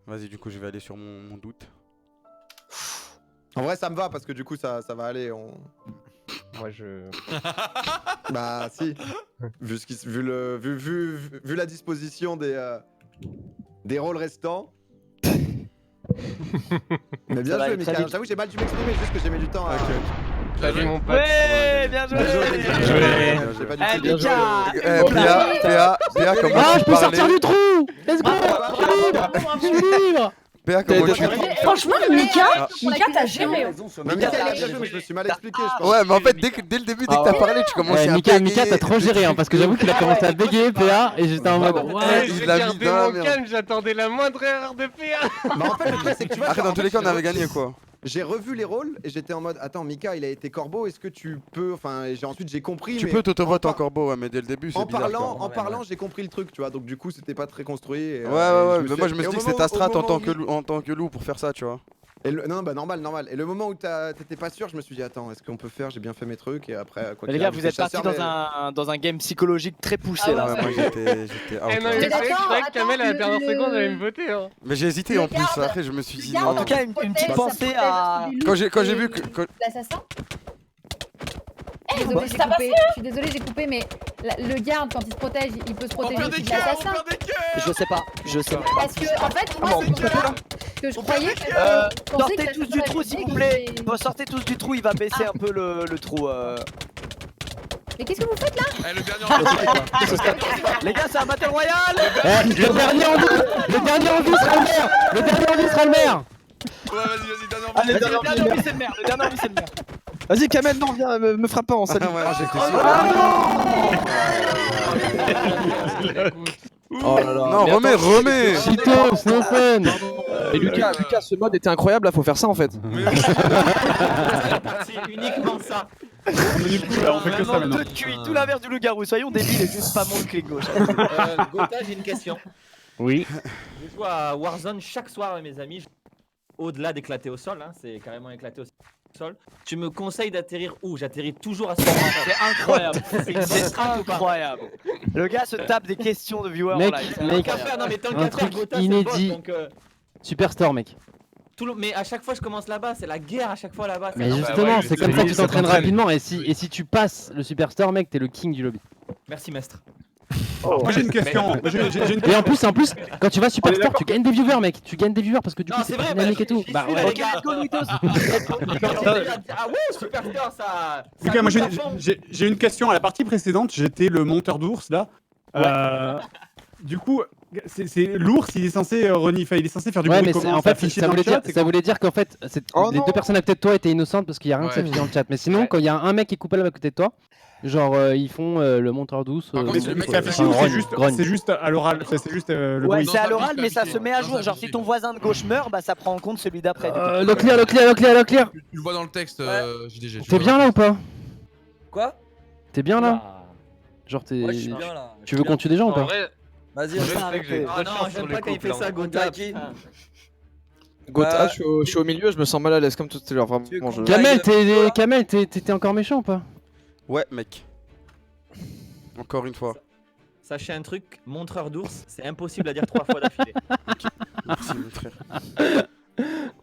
Vas-y du coup je vais aller sur mon doute. en vrai ça me va parce que du coup ça va aller. Moi je... Bah si. Vu la disposition des rôles restants. Mais bien Ça va joué aller très Mika, vite. j'avoue j'ai mal dû m'exprimer, juste que j'ai mis du temps à... Salut mon pote. Ouais, bien joué. J'ai pas du Eh, tout bien joué. Mika. PA comment Ah, tu je peux sortir parlais? du trou! Let's go! Je suis libre! PA comment tu... Franchement, Mika, Mika t'as géré. Mais Mika il a bien joué mais je me suis mal expliqué je pense. Ouais mais en fait dès le début, dès que t'as parlé, tu commençais à Mika, bégayer. t'as trop géré, hein, parce que j'avoue qu'il a commencé à bégayer, PA, et j'étais en mode. Ouais, il j'ai l'a mis gardé dans la mon merde. calme, j'attendais la moindre erreur de PA. Mais en fait le truc c'est que tu vois... Après genre, dans en tous fait, les cas on j'ai avait revu- gagné quoi. J'ai revu les rôles et j'étais en mode attends Mika il a été corbeau, est-ce que tu peux... Enfin ensuite j'ai compris Tu mais peux t'auto-vote en en corbeau ouais, mais dès le début c'est En bizarre parlant, quoi. en parlant, j'ai compris le truc, tu vois. Donc du coup, c'était pas très construit. Et, Ouais et mais moi je me et suis au dit que c'était moment ta où- strat au moment en tant que loup pour faire ça tu vois. Non, bah normal. Et le moment où t'étais pas sûr, je me suis dit attends, est-ce qu'on peut faire? J'ai bien fait mes trucs et après quoi. Les qu'il gars, arrive, vous êtes j'étais partis chasseur, dans un game psychologique très poussé Ah là. Ouais, moi j'étais Eh out, non, là. mais Mais je croyais que attends, Kamel à la dernière le- seconde allait me voter. Hein. Mais j'ai hésité en plus, Regarde, après je me suis dit Regarde, non. En tout cas, une petite ça pensée protège à- celui de Quand j'ai loup vu et que... l'assassin. Désolé, j'ai coupé. Je suis désolée, j'ai coupé, mais le garde, quand il se protège, il peut se protéger aussi de l'assassin. Je sais pas, je sais pas. Parce que, en fait, moi, c'est pour ça que je croyais que. je pensais Sortez que tous du l'assassin trou s'il avait vous dit plaît. qu'il- Bon, sortez tous du trou, il va baisser un peu le trou. Mais qu'est-ce que vous faites là? Eh, le dernier Les gars, c'est un battle royal. Le dernier en vie sera le maire! Le dernier en vie sera le maire! Ouais, vas-y, dernier en Allez, le dernier envie, c'est le maire. Le dernier envie, c'est le maire. Vas-y, Kamel, non, viens, me frappe pas en salut. Ah ouais, j'étais sûr. Oh là là. Non, remets. Cheetos, no fun. Et Lucas, ce mode était incroyable, là, faut faire ça en fait. C'est parti, uniquement ça. Du coup, là, on fait que ça maintenant. Tout cuit, tout l'inverse du loup-garou. Soyons débiles et juste pas mon clic gauche. Gotha, j'ai une question. Oui. Je joue à Warzone chaque soir avec mes amis. Au-delà d'éclater au sol, hein, c'est carrément éclaté au sol. Tu me conseilles d'atterrir où? J'atterris toujours à ce moment-là. C'est incroyable. C'est incroyable. Le gars se tape des questions de viewers Mec, en live. mec, Non mais tant un qu'à faire, truc Gotha, c'est le boss, inédit. donc, Superstore, mec. Mais à chaque fois je commence là-bas, c'est la guerre à chaque fois là-bas. Mais c'est- justement, ouais, c'est comme ça que tu ça t'entraînes t'entraîne. rapidement. Et si tu passes le Superstore, mec, t'es le king du lobby. Merci Mestre. Moi j'ai une question. J'ai une Et en plus, quand tu vas Superstore, tu gagnes des viewers, mec. Tu gagnes des viewers parce que du coup, Non, c'est c'est plus vrai, dynamique et tout. j'y Bah suis, ouais. les gars. Ah ouais, Superstore, ça. Lucas, moi coûte à fond. j'ai une question. À la partie précédente, j'étais le monteur d'ours là. Du coup, l'ours, il est censé renifler, il est censé faire du Ouais, bruit mais comment en ça fait, affiche ça dans le voulait dire, chat, c'est ça voulait dire qu'en fait, les deux personnes à côté de toi étaient innocentes parce qu'il y a rien de Ouais. s'affiche dans le chat. Mais sinon, quand il y a un mec qui est coupable à côté de toi, genre ils font le monteur douce. Par contre, Mais si le mec c'est affiché ou grogne, grogne. c'est juste à l'oral, c'est juste le Ouais, bruit. c'est à ça l'oral, affiche, mais ça affiché. se met à Non, jour. ça Genre, si affiche. ton voisin de gauche meurt, bah ça prend en compte celui d'après. du coup. Le clear. Tu le vois dans le texte, JDG. tu T'es vois. bien là ou pas? Quoi? T'es bien là? Ah. Genre t'es. Ouais, je suis bien là. Tu veux qu'on tue des gens ou En pas? vrai, Vas-y, je on sais va. que j'ai Ah très non, chance sur j'aime les pas quand il couples. fait ça, hein. Gotha. Qui putain. Gotha, je suis au milieu, je me sens mal à l'aise comme tout à l'heure. Vraiment, Tu es je... con- Kamel, t'étais encore méchant ou pas? Ouais, mec. Encore une fois. Sachez un truc, montreur d'ours, c'est impossible à dire 3 fois d'affilée. Merci, mon frère.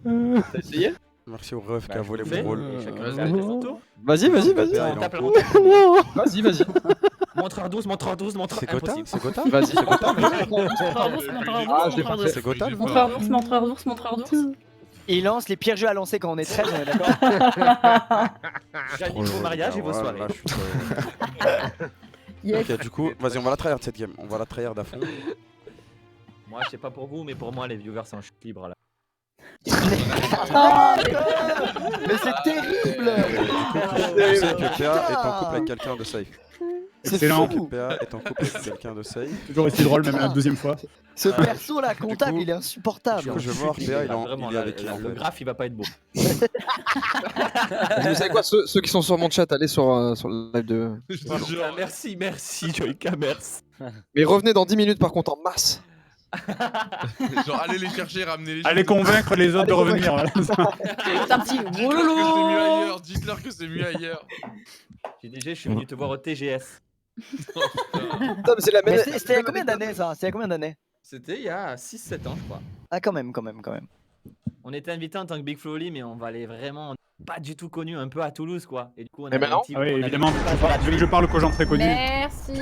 T'as essayé? Merci au ref qui a volé fais. mon rôle. Chacun vas-y. fait à son tour. Vas-y. On tape la montre. Vas-y. Montreur 12, montreur 12, montreur C'est Gotha? impossible. C'est Gotha? Vas-y. C'est Gotha? Ah, je l'ai pas fait. C'est Gotha? Montreur d'ours. Il lance les pires jeux à lancer quand on est 13, on est d'accord? J'annule vos mariages et vos Voilà, soirées. là, je suis Yes. Ok, du coup, vas-y, on va la tryhard cette game. On va la tryhard à fond. Moi, je sais pas pour vous, mais pour moi, les viewers sont en chute libre là. Mais c'est terrible! Tu sais que PA est en couple avec quelqu'un de safe. Excellent. Tu sais que PA est en couple avec quelqu'un de safe. Toujours aussi drôle, même la deuxième fois. Ce perso là, comptable, coup- il est insupportable. Du coup, je vais voir PA, il est Vraiment, il est avec qui en le fait? graphe, il va pas être beau. Vous savez quoi, ceux qui sont sur mon chat, allez sur le live de. Merci, Joyka, merci. Mais revenez dans 10 minutes par contre en masse. Genre, allez les chercher, ramenez les Allez convaincre les autres de revenir. voilà. C'est un petit Dites-leur que c'est mieux ailleurs. Dites-leur que c'est mieux ailleurs. JDG, je suis venu te voir au TGS. Putain, mais c'est la Mais même. c'était il y a combien d'années ça? C'était il y a combien d'années? C'était il y a 6-7 ans, je crois. Ah, quand même. On était invité en tant que Big Flo Oli, mais on valait vraiment pas du tout connu, un peu à Toulouse quoi. Et du coup, on Eh avait ben non. un petit- Ah oui, on avait évidemment. un petit pass gratuit. Je parle qu'aux gens très connus. Merci.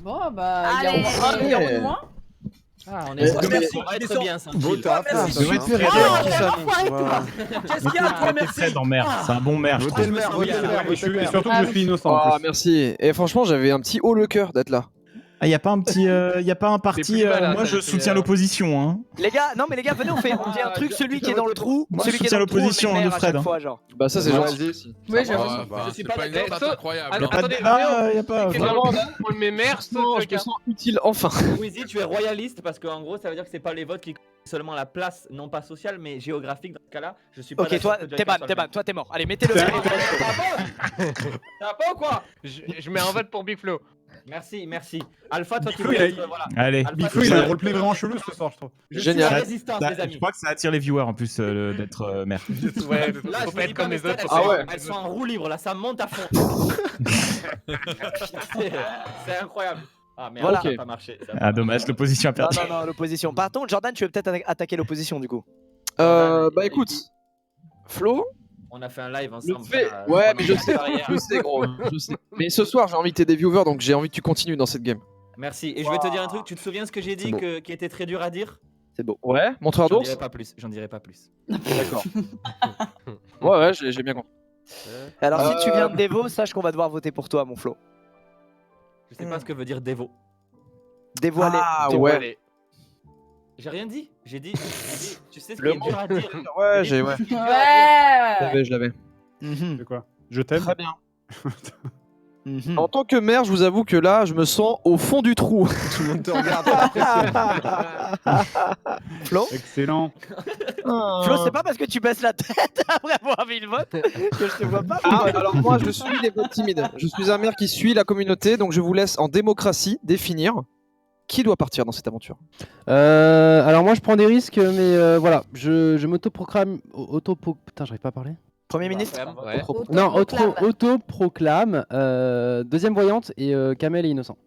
Bon, bah, il y a Allez. encore un numéro de moins. Ah, on Mais- est mais- on va être bien sans Beau chill. taf. merci. Ça attention, devrait hein. être Ah, qui s'annonce, voilà. Qu'est-ce qu'il y a, toi, merci? Très dans merde. C'est un bon maire. Votez le maire, votez le maire, Et votez le maire. surtout que je suis innocent. en Ah, plus. merci. Et franchement, j'avais un petit haut le cœur d'être là. Ah, y a pas un petit, y a pas un C'est parti. plus mal, Moi, ça, je c'est, soutiens l'opposition. Hein. Les gars, non mais les gars, venez, on dit un truc, celui qui est dans le trou, Moi, celui je qui est dans soutiens le trou, on le l'opposition met de maire à Fred, chaque hein. fois, genre. Bah, ça, c'est Ouais, gentil. vas-y. Oui, Ça va, j'avoue. bah, Je suis c'est pas pas une d'accord. stat incroyable. Y a pas de Attendez, débat, y a pas. C'est vraiment pour le mémère, Je me sens utile enfin. Squeezie, tu es royaliste parce qu'en gros, ça veut dire que c'est pas les votes qui comptent, seulement la place, non pas sociale, mais géographique dans ce cas-là. Je suis pas Ok, d'accord toi, que t'es Joyka ban, soit t'es le ban, maire. toi t'es mort. Allez, mettez-le. C'est- Ça va pas ou quoi? Je mets un vote pour Big Flo. Merci. Alpha, toi tu Flo, peux il a- être, voilà. Allez. Alpha, Big Flo, il a un roleplay vraiment chelou ce soir, je trouve. Je Génial. suis la résistance, Ça- les je amis. crois que ça attire les viewers en plus d'être maire. Ouais, Là, faut je pas me dis être comme mes les autres. stats, Ah ouais. elles sont en roue libre, là, ça monte à fond. C'est incroyable. Ah merde, Voilà. ça a pas marché. ça a pas Ah, dommage, l'opposition a Non, perdu. non, l'opposition. Par contre, Jordan, tu veux peut-être attaquer l'opposition du coup. Bah écoute, Flo, On a fait un live le ensemble. fait. ça, Ouais, pendant mais je ma sais, carrière. je sais, gros. Je sais. Mais ce soir, j'ai envie que t'aies des viewers, donc j'ai envie que tu continues dans cette game. Merci. Et je vais te dire un truc, tu te souviens ce que j'ai dit beau. qui était très dur à dire? C'est beau. Ouais, montreur J'en d'ours. dirai pas plus. J'en dirai pas plus. D'accord. Ouais, j'ai bien compris. Alors, si tu viens de Devo, sache qu'on va devoir voter pour toi, mon Flo. Je sais pas ce que veut dire Devo. Dévoilé. Ah Dévoilé. ouais. J'ai rien dit. J'ai dit, tu sais ce Le qui est dur à dire. Ouais, j'ai ouais. Ouais. Je l'avais. Mhm. C'est quoi? Je t'aime. Très bien. En tant que maire, je vous avoue que là, je me sens au fond du trou. Tout le monde te regarde. Flo Excellent. Flo, c'est pas parce que tu baisses la tête après avoir vu le vote que je te vois pas. Ah, alors moi, je suis les votes timides. Je suis un maire qui suit la communauté, donc je vous laisse en démocratie définir qui doit partir dans cette aventure. Alors moi je prends des risques, mais voilà, je m'autoproclame. Putain, j'arrive pas à parler. Premier ministre. Ouais. Non, autoproclame. Deuxième voyante et Kamel est innocent.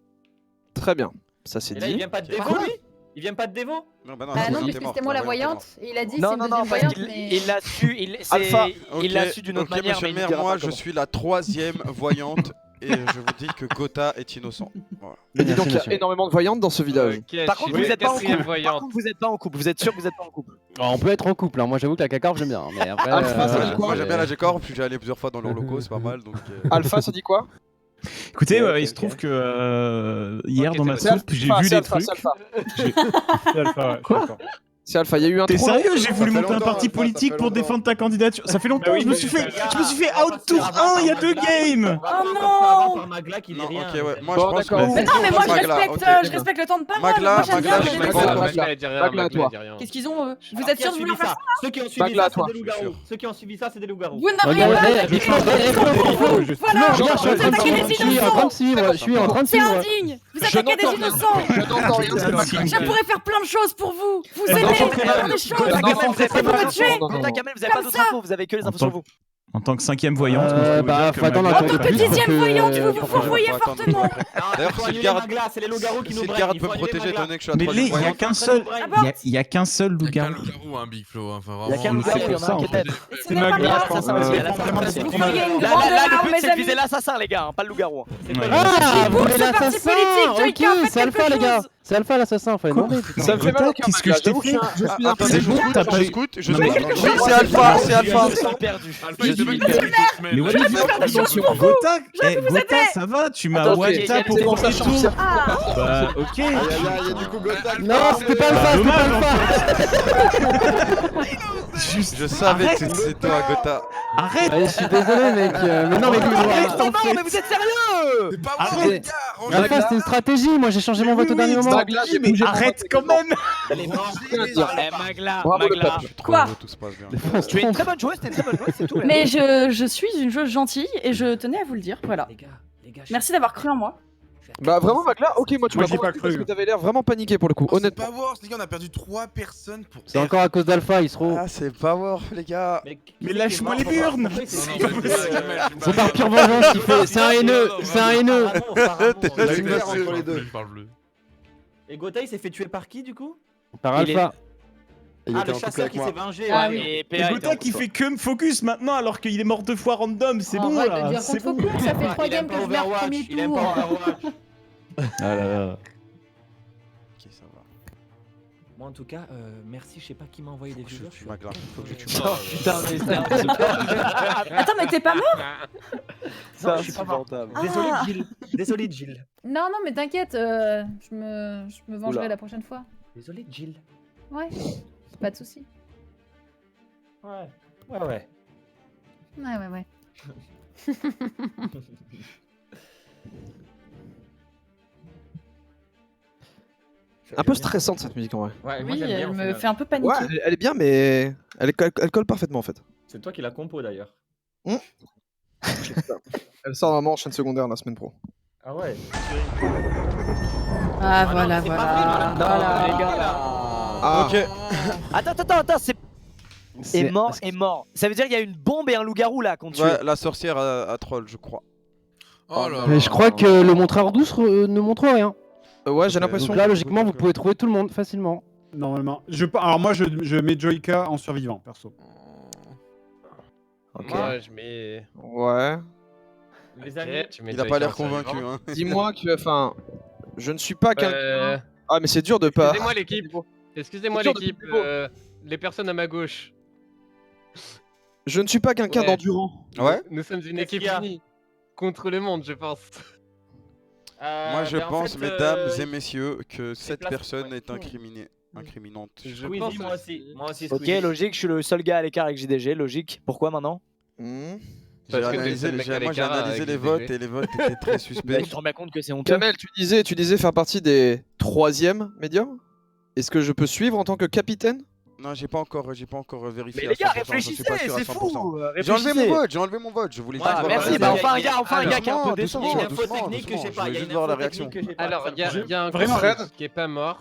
Très bien, ça c'est Et là, il dit. vient pas de dévo, lui? Il vient pas de dévo? Non, bah non, Bah non, t'es parce que mort, c'était moi la t'es mort. voyante. Et il a dit Non, c'est une non, non, deuxième parce voyante, qu'il mais... il l'a su, Alpha. il l'a su d'une autre manière, Monsieur mais le il maire, dira moi pas je comment. suis la 3e voyante et je vous dis que Gotha est innocent. Voilà. Mais dis donc, il y a monsieur. énormément de voyantes dans ce village. Par contre, vous êtes pas en couple. Par contre, vous êtes pas en couple. Vous êtes sûr que vous êtes pas en couple? On peut être en couple, hein. Moi j'avoue que la cacarpe j'aime bien, mais après. Alpha, ça dit quoi Moi j'aime bien la G-Corp, puis j'ai allé plusieurs fois dans leurs locaux, c'est pas mal. Donc, Alpha, ça dit quoi? Écoutez, Ok, il se ok. trouve que hier Ok, dans ma c'est soupe, j'ai vu c'est des Alpha, trucs. c'est Alpha. C'est Alpha, ouais, je suis d'accord. C'est Alpha, il y a eu un T'es troll. sérieux? J'ai voulu fait monter un longtemps, parti Alpha, ça politique fait pour longtemps. défendre ta candidature. Ça fait longtemps, Bah oui, je me mais- suis fait out tour 1 il y a 2 games. Oh non par Magla qui dit non, rien. ok, ouais. Moi Bon, je pense d'accord. que. Mais non, mais moi je Magla, respecte, ok. je respecte le temps de parole. Magla, Moi, j'aime Magla, bien je suis les d'accord. gens. Magla à toi. Qu'est-ce qu'ils ont eux? Vous Alors, êtes qui a sûr de suivi vouloir faire ça? Ceux qui ont suivi Bagla, ça, toi. c'est des loups-garous. Ceux qui ont suivi ça, c'est des loups-garous. Vous n'avez rien Regardez, fait. Voilà, Vous attaquez des je suis en train de suivre, je suis en train de C'est suivre. indigne. Vous attaquez des innocents. Je n'entends rien. Je pourrais faire plein de choses pour vous. Vous aidez, non, faire des choses. Vous Vous me tuez. Quentin Kamel, vous avez pas d'autres infos, vous avez que les infos sur vous. En tant que 5ème voyante, moi, je peux vous Bah, dire que faut attendre Magla- un tour de plus. Dixième pour que- voyante, vous vous pour que- fourvoyez Faut attendre. fortement. D'ailleurs, si le garde. Magla, c'est les loups-garous qui Si nous le garde brainent. peut me protéger étant donné que je suis la Mais les, 3e il y a voyante. qu'un seul, Ah il y a qu'un seul Il y a qu'un loup-garou. loup-garou, un Big Flo. Enfin, Il y a qu'un vraiment, loup-garou, il y en a un qui est tête. C'est Magla, je pense. Là, Vous feriez une là, grande le larme, but mes c'est de amis. viser l'assassin, les gars, pas le loup-garou. Ah, vous Pour voulez ce parti l'assassin? politique, Ok, Joyka, faites c'est Alpha quelque les gars. chose. C'est Alpha l'assassin, fallait Quoi demander. putain. Ça me fait mal au cœur, Qu'est-ce que Magla. je t'ai J'avoue que fait? Attendez, je scoute, T'as pas je eu- scoute, je Non, mais- scoute. Oui, c'est Alpha, c'est Alpha. Je suis perdu. Alpha, il te met une Mais what the fuck? Gotha, Gotha, ça va, tu m'as Attends, Wata ok, pour c'est bon, prendre ça les change. tours. Ah, Bah, ok. Il y a du coup Gotha. Non, c'était pas Alpha, c'était pas Dommage. Alpha. Juste, Je savais arrête. que c'était toi, Gotha. Arrête. Ouais, je suis désolé mec, mais non mais C'est mort, mais vous êtes sérieux? C'est pas Arrête. moi, les gars. Alpha c'était une stratégie, moi j'ai changé mon vote au dernier moment. Magla, j'ai Mais bougé. arrête quand même. Eh, Magla, Bravo, le Magla. peuple. Quoi? Tout se passe bien. Tu es une très bonne joueuse, t'es une très bonne joueuse, c'est tout. mais je suis une joueuse gentille et je tenais à vous le dire. Voilà. Les gars, Merci d'avoir cru en moi. Bah vraiment Magla, ok moi tu Moi, m'as j'y ai pas convaincu parce cru. que t'avais l'air vraiment paniqué pour le coup, C'est honnêtement. pas Wars, les gars, on a perdu 3 personnes pour. C'est encore à cause d'Alpha, il se trouve. Ah, c'est pas war, les gars. Mais lâche-moi les burnes. C'est par pure vengeance qu'il fait, c'est un haineux, c'est un haineux. T'es la une lumière bleu. entre les deux. Je parle bleu. Et Gotha, il s'est fait tuer par qui du coup? Par Il est- Alpha. Il Ah, était le en couple chasseur avec qui moi. s'est vengé. Ah ouais. oui. Et Et PA était Gotha en qui couple. fait que me focus maintenant alors qu'il est mort 2 fois random, c'est bon Arrête de là, dire c'est qu'on bon. te coupe, ça fait 3 Il aime games que pas je meurs Overwatch, premier il aime pas tour. Overwatch. Ah là là. Ok, ça va. Moi en tout cas, merci, je sais pas qui m'a envoyé des Je viewers. suis Magla. Faut que je tue Oh putain, mais c'est Attends, mais t'es pas mort? ça, je suis pas mort. insupportable. Désolé Ah. Jill. Désolé Jill. Non, non, mais t'inquiète, je me vengerai Oula. la prochaine fois. Désolé Jill. Ouais, pas de soucis. Ouais. Ouais. Ouais. Un peu stressante cette musique en vrai. Ouais, moi Oui, j'aime bien. elle au me final. fait un peu paniquer. Ouais, elle est bien mais elle colle parfaitement en fait. C'est toi qui la compo d'ailleurs. Elle sort normalement en chaîne secondaire la semaine pro. Ah ouais. Ah, non, voilà, c'est pas voilà. vrai, non, Voilà. les gars, là. Ah Attends, c'est mort. Ça veut dire qu'il y a une bombe et un loup-garou là qu'on tue. Ouais, la sorcière à troll, je crois. Oh là Mais là. je crois que le montreur douce ne montre rien. Ouais j'ai Donc l'impression. là logiquement vous pouvez trouver tout le monde facilement. Normalement. Alors moi, je mets Joyka en survivant, perso. Ok. Moi, je mets. Ouais. Les amis. Tu mets Il a pas l'air Joyka en convaincu, survivant. hein. Dis-moi que enfin je ne suis pas quelqu'un. Euh, Ah mais c'est dur de pas. Excusez-moi l'équipe. Excusez-moi C'est dur de l'équipe. plus beau. Les personnes à ma gauche. Je ne suis pas quelqu'un Ouais. d'endurant. Ouais. Nous sommes une Qu'est-ce équipe qu'il y a unie contre le monde, je pense. Moi, je Ben, en pense, fait, mesdames et messieurs, que cette place- personne ouais. est incriminante. Je Squeezie, pense moi aussi. aussi. Moi aussi, Ok, Squeezie. logique, je suis le seul gars à l'écart avec JDG, logique. Pourquoi maintenant? Hmm. J'ai Parce que analysé, t'es le mec à moi j'ai l'écart analysé avec les des votes DG. et les votes étaient très suspects. Tu te rends bien compte que c'est honteux. Kamel, tu disais faire partie des 3e médiums. Est-ce que je peux suivre en tant que capitaine? Non, j'ai pas encore vérifié. Mais à les gars, 100%, j'en suis pas réfléchissez, sûr à c'est 100%. fou. J'ai enlevé mon vote, je voulais Ouais, juste voir merci, la bah réaction. enfin un gars qui est un peu Doucement, déçu. Il y a une doucement, info technique que j'ai doucement, pas. je Il y a veux une juste voir la info réaction. technique que j'ai pas. Alors, il y a un Vraiment, Fred Fred. qui est pas mort.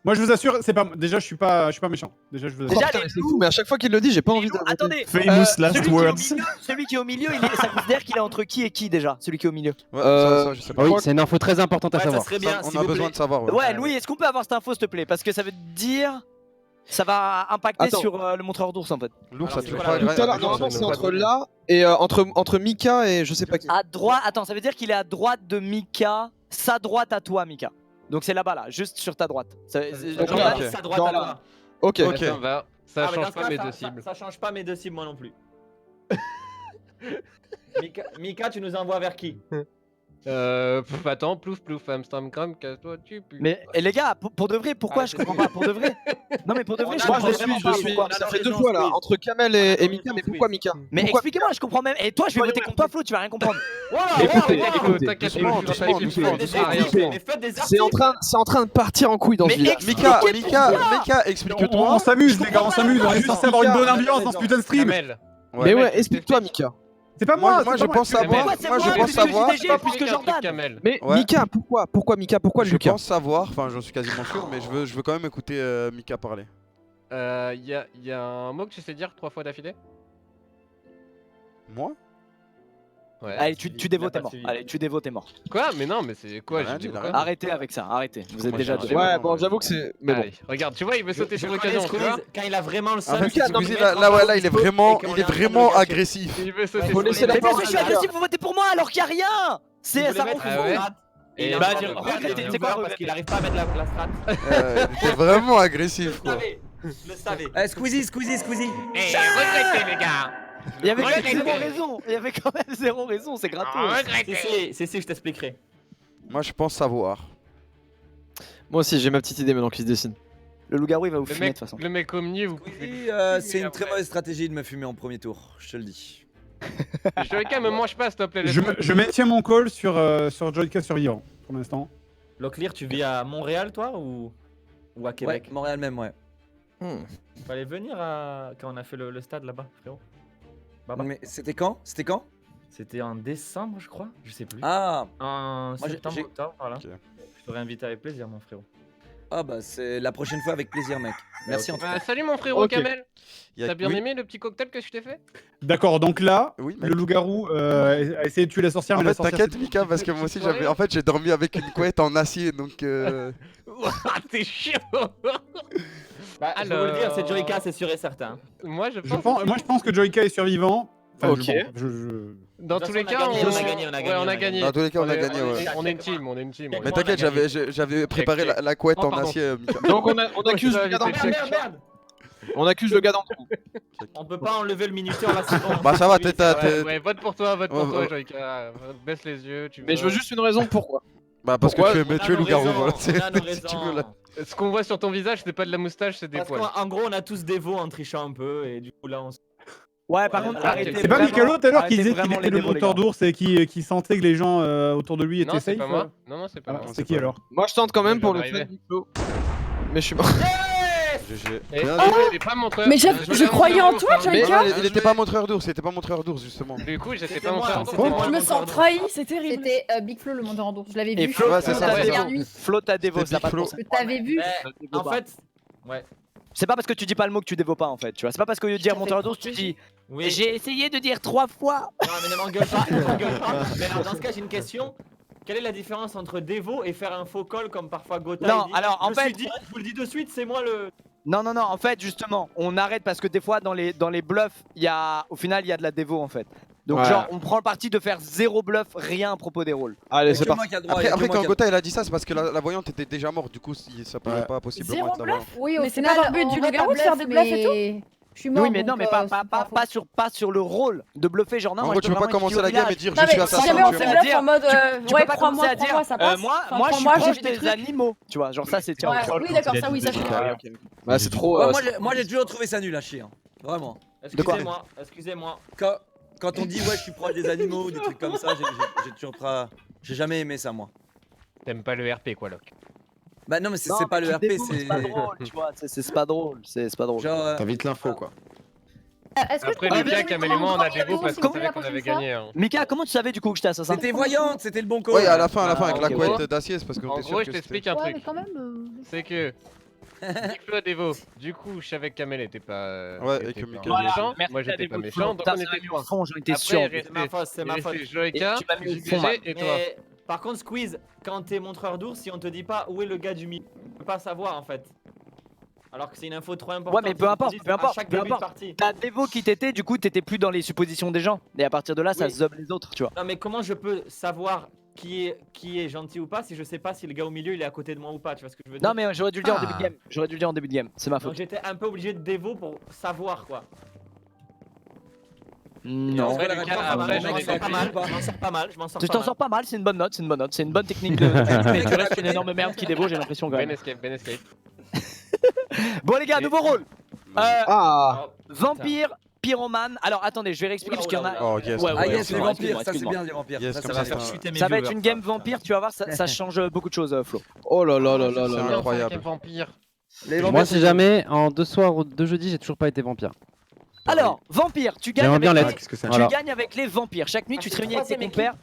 Moi, je vous assure, c'est pas. Déjà, je suis pas méchant. Déjà, je vous assure. Déjà, Putain, les mais c'est fou, mais à chaque fois qu'il le dit, j'ai pas envie de. Attendez, Famous last celui words. Celui qui est au milieu, ça considère qu'il est entre qui et qui déjà? Celui qui est au milieu. Ouais, ça, je sais pas. Oui, c'est une info très importante à Ouais, ça savoir. serait bien. On s'il a vous besoin plaît. de savoir. Ouais, Louis, est-ce qu'on peut avoir cette info, s'il te plaît? Parce que ça veut dire. Ça va impacter Attends. sur le montreur d'ours en fait. L'ours, Alors, ça c'est te quoi pas la- Tout à l'heure, normalement, c'est entre là et entre Mika et je sais pas qui. À droite, attends, ça veut dire qu'il est à droite de Mika, sa droite à toi, Mika. Donc c'est là-bas, là, juste sur ta droite. Donc Genre, là, là, sa droite dans à la- toi. Ok. Ok. Ça va. Ça Ah, mais dans change ce pas cas, mes ça- deux ça- cibles. Ça change pas mes deux cibles, moi non plus. Mika, tu nous envoies vers qui? Attends, plouf, Amsterdam, casse-toi, tu pues. Mais et les gars, pour de vrai, pourquoi je comprends pas? Pour de vrai? Non mais pour de vrai, je Moi, comprends je vraiment pas. suis. Pourquoi. Ça fait 2 fois là, entre Kamel et Mika, mais pourquoi Mika? Mais Pourquoi expliquez-moi, je comprends même. Et toi, je vais voter contre toi, Flo, tu vas rien comprendre. Écoutez, écoutez, t'inquiète doucement, pas, doucement, doucement. Mais faites des C'est en train de partir en couille dans ce Mais village. Mika, Expliquez-moi. explique-toi. On s'amuse, les gars, on s'amuse. On est Juste censé avoir une Mika. bonne ambiance dans ce putain de stream. Kamel. Mais ouais, explique-toi Mika. C'est pas moi. Moi, c'est je pas pense moi. savoir. Moi, c'est Moi, je moi, pense puisque je suis savoir. DG, plus que Jordan. Kamel. Mais Ouais. Mika, pourquoi Mika? Pourquoi Je Lucas? pense savoir. Enfin, j'en suis quasiment sûr, mais je veux quand même écouter Mika parler. Y a un mot que tu sais dire 3 fois d'affilée? Moi? Ouais. Allez, tu dévotes, t'es pas mort. suivi. Allez, tu dévotes, t'es mort. Quoi? Mais non, mais c'est quoi? Rien J'ai dit, dit là, quoi? rien. Arrêtez avec ça, arrêtez. Vous êtes Moi, déjà j'ai- deux. Ouais, bon, j'avoue que c'est. Mais bon. Allez, regarde, tu vois, il veut sauter sur l'occasion. tu vois. Quand il a vraiment le En seum. fait, Lucas, non, Squeezie, mais- là, il est vraiment agressif. Il veut sauter Faut sur laisser la Mais bien parole. sûr, je suis agressif, vous votez pour moi alors qu'il y a rien. C'est ça rend fou. Ah ouais. Et Et bah, bah, j'ai regretté, c'est quoi parce qu'il arrive pas à mettre la strat. Il était vraiment agressif, quoi. Je le savais. Eh, Squeezie. regrettez, les gars. Il y avait quand même Regrettez. zéro raison. Il y avait quand même zéro raison, c'est gratos. C'est, je t'expliquerai. Moi, je pense savoir. Moi aussi, j'ai ma petite idée maintenant qui se dessine. Le loup-garou il va vous Le fumer de toute façon. mec au milieu, vous Squeezie, c'est une très mauvaise stratégie de me fumer en premier tour, je te le dis. Joyka, me mange pas, s'il te plaît. Je maintiens mon call sur Joyka survivant pour l'instant. Locklear, tu vis à Montréal, toi, ou à Québec? Ouais, Montréal même, ouais. Fallait venir quand on a fait le stade là-bas, frérot. Baba. Mais c'était quand? C'était en décembre, je crois. Je sais plus. Ah, En Moi, septembre, octobre, voilà. Ok. Je t'aurais invité avec plaisir, mon frérot. ah bah c'est la prochaine fois avec plaisir, mec. Merci en tout cas. Salut mon frérot Ok. Kamel. T'as bien Oui. aimé le petit cocktail que je t'ai fait? D'accord, donc là, Oui, mec. le loup-garou a essayé de tuer la sorcière, En mais la fait, sorcière. t'inquiète, Mika, parce que moi aussi, en fait, j'ai dormi avec une couette en acier, donc. T'es chiant. Bah, je vais vous le dire, c'est Joyka, c'est sûr et certain. Moi je Moi, pense. je pense que Joyka est survivant. Enfin, Ok. Dans De tous toute les façon, cas, on a gagné, on a gagné, ouais, on on a a gagné. Dans tous les cas, on a gagné, ouais. On est une team, on est une team. Mais on a t'inquiète, gagné. j'avais préparé la couette Oh, en pardon. acier, Mika. Donc on accuse le gars Merde, d'entre Merde. On accuse le gars d'entre nous. On peut pas enlever le minuteur là, c'est bon. Bah, ça va, t'es. Ouais, vote pour toi, Ouais, ouais. Joyka. Baisse les yeux, tu Mais je veux juste une raison pourquoi. Bah, parce Pourquoi que tu es tué loup-garou, voilà. On a nos Si tu veux, là. raisons. Ce qu'on voit sur ton visage, c'est pas de la moustache, c'est des Parce poils. qu'en gros, on a tous des veaux en trichant un peu, et du coup, là, on se. Ouais, par contre, arrêtez. arrêtez. C'est pas vraiment- Mikalo tout à l'heure qui arrêtez disait qu'il vraiment était les le démos, les moteur gars. d'ours et qui sentait que les gens autour de lui étaient Non, c'est safe. pas moi. Non, c'est pas Ah, moi. c'est qui alors? Moi je tente quand même Je pour viens le d'arriver. fait du flow. Mais je suis mort. GG. Et Bien il est pas montreur. Mais je croyais en toi, Mais Joyka. il était pas montreur d'ours, justement. Du coup, j'étais C'était pas moi, montreur. c'était d'ours. moi. Je me sens trahi, c'est terrible. C'était Big Flo le monteur en d'ours, je l'avais Et vu. Flo, Ouais, c'est Flo, ça, t'as c'est dévo. ça. Flo, t'as dévo, C'était ça pas de Big bon Flo. sens. T'avais vu? En fait, ouais. C'est pas parce que tu dis pas le mot que tu dévo pas en fait, tu vois. C'est pas parce qu'au lieu de dire t'ai monteur fait d'ours, tu dis Oui. j'ai essayé de dire 3 fois. Non, mais ne m'engueule pas, ne m'engueule pas. Mais alors, dans ce cas, j'ai une question. Quelle est la différence entre dévo et faire un faux call comme parfois Gotha Non, il dit alors, en Je me suis fait- dit, je vous le dis de suite, c'est moi le. Non, en fait, justement, on arrête parce que des fois, dans les bluffs, au final, il y a de la dévo en fait. Donc, Ouais. genre, on prend le parti de faire 0 bluff, rien à propos des rôles. Allez, Y'a c'est que parti. moi qui a le droit, y'a que Après, moi quand qui a- Gotha il a dit ça, c'est parce que la voyante était déjà morte, du coup, ça pouvait Ouais. pas possiblement Zéro être la voyante. bluff. Oui, au Mais c'est final, pas dans le but on du vote loup-garou à de faire des bluffs et mais Je suis mort. Oui, mais non, donc, mais pas sur le rôle de bluffer. Genre, non, En moi, gros, je tu peux pas vraiment commencer être la game et village. dire Non, je suis mais assassin. si jamais on tu fait vois. bluff en mode Tu ouais, peux pas commencer crois-moi, à dire ça passe. moi, Enfin, moi, je suis crois-moi, j'ai proche vu des des trucs. animaux. Tu vois, genre ça, c'est tiens. Ouais, oui, d'accord, ça oui, ça je suis d'accord. Bah, c'est trop. Ouais, moi j'ai toujours trouvé ça nul à chier. Hein. Vraiment. De quoi Excusez-moi. Quand... quand on dit ouais, je suis proche des animaux, des trucs comme ça, j'ai toujours pas. J'ai jamais aimé ça, moi. T'aimes pas le RP, quoi, Locke. Bah non, mais c'est Non, pas le tu RP, dévotes, c'est. c'est pas drôle, tu vois. C'est pas drôle. C'est pas drôle. Genre. T'as vite l'info, quoi. Est-ce que Après, je peux Mika, Kamel et moi, on a des goûts parce qu'on Comment savait qu'on avait gagné. Hein. Mika, comment tu savais du coup que j'étais assassin? C'était voyante, c'était le bon call. Ouais, à la fin, avec Ah, la ok, couette ouais. d'acier, c'est parce qu'on En était sûr gros, que je c'était. t'explique un Ouais, truc. mais quand même. C'est que. Nicolas Devo, du coup, je savais que Kamel était pas. Ouais, et était que pas Mika- méchant. Merci Moi, j'étais à pas Devo. méchant, donc Putain, on ça était m'a mis trois. au fond, j'en étais Après, sûr. il C'est ma faute, c'est ma faute. restait Joeka, Et tu m'as mis au fond, JDG et toi. Mais par contre, Squeeze, quand t'es montreur d'ours, si on te dit pas où est le gars du milieu, tu peux pas savoir en fait. Alors que c'est une info trop importante. Ouais, mais peu importe, peu À importe, chaque peu début de importe. partie. T'as Devo qui t'était, du coup, t'étais plus dans les suppositions des gens. Et à partir de là, ça Oui. zob les autres, tu vois. Non, mais comment je peux savoir qui est gentil ou pas si je sais pas si le gars au milieu il est à côté de moi ou pas, tu vois ce que je veux dire? Non, mais j'aurais dû le dire en début de game. J'aurais dû le dire en début de game. C'est ma Donc faute. j'étais un peu obligé de dévo pour savoir quoi. Non. Ouais, la Je réponse, après, m'en j'en ai sors pas mal, pas. je m'en sors pas mal, je m'en sors Tu pas t'en mal. sors pas mal, c'est une bonne note, c'est une bonne note. C'est une bonne technique de. Mais tu restes une énorme merde qui Devo, j'ai l'impression quand Ben même. Escape, Ben Escape. Bon, les gars, nouveau rôle. Ah. Oh, Vampire, pyromane. Alors attendez, je vais réexpliquer parce qu'il y en a. Oh, yes. Ouais, Ah ouais, yes, les excuse-moi, vampires, ça c'est excuse-moi. bien les vampires. Yes, Ça, comme ça va ça, faire ça. chuter mes Ça va être viewers. une game vampire, tu vas voir, ça change beaucoup de choses, Flo. Oh là là là là C'est là là. incroyable. Vampire. Les Moi, vampires, si jamais, en 2 soirs ou 2 jeudis, j'ai toujours pas été vampire. Alors, vampire, tu gagnes J'aimerais bien avec l'être. les... Qu'est-ce que c'est? Tu Voilà. gagnes avec les vampires. Chaque nuit, tu te c'est réunis avec tes troisième compères.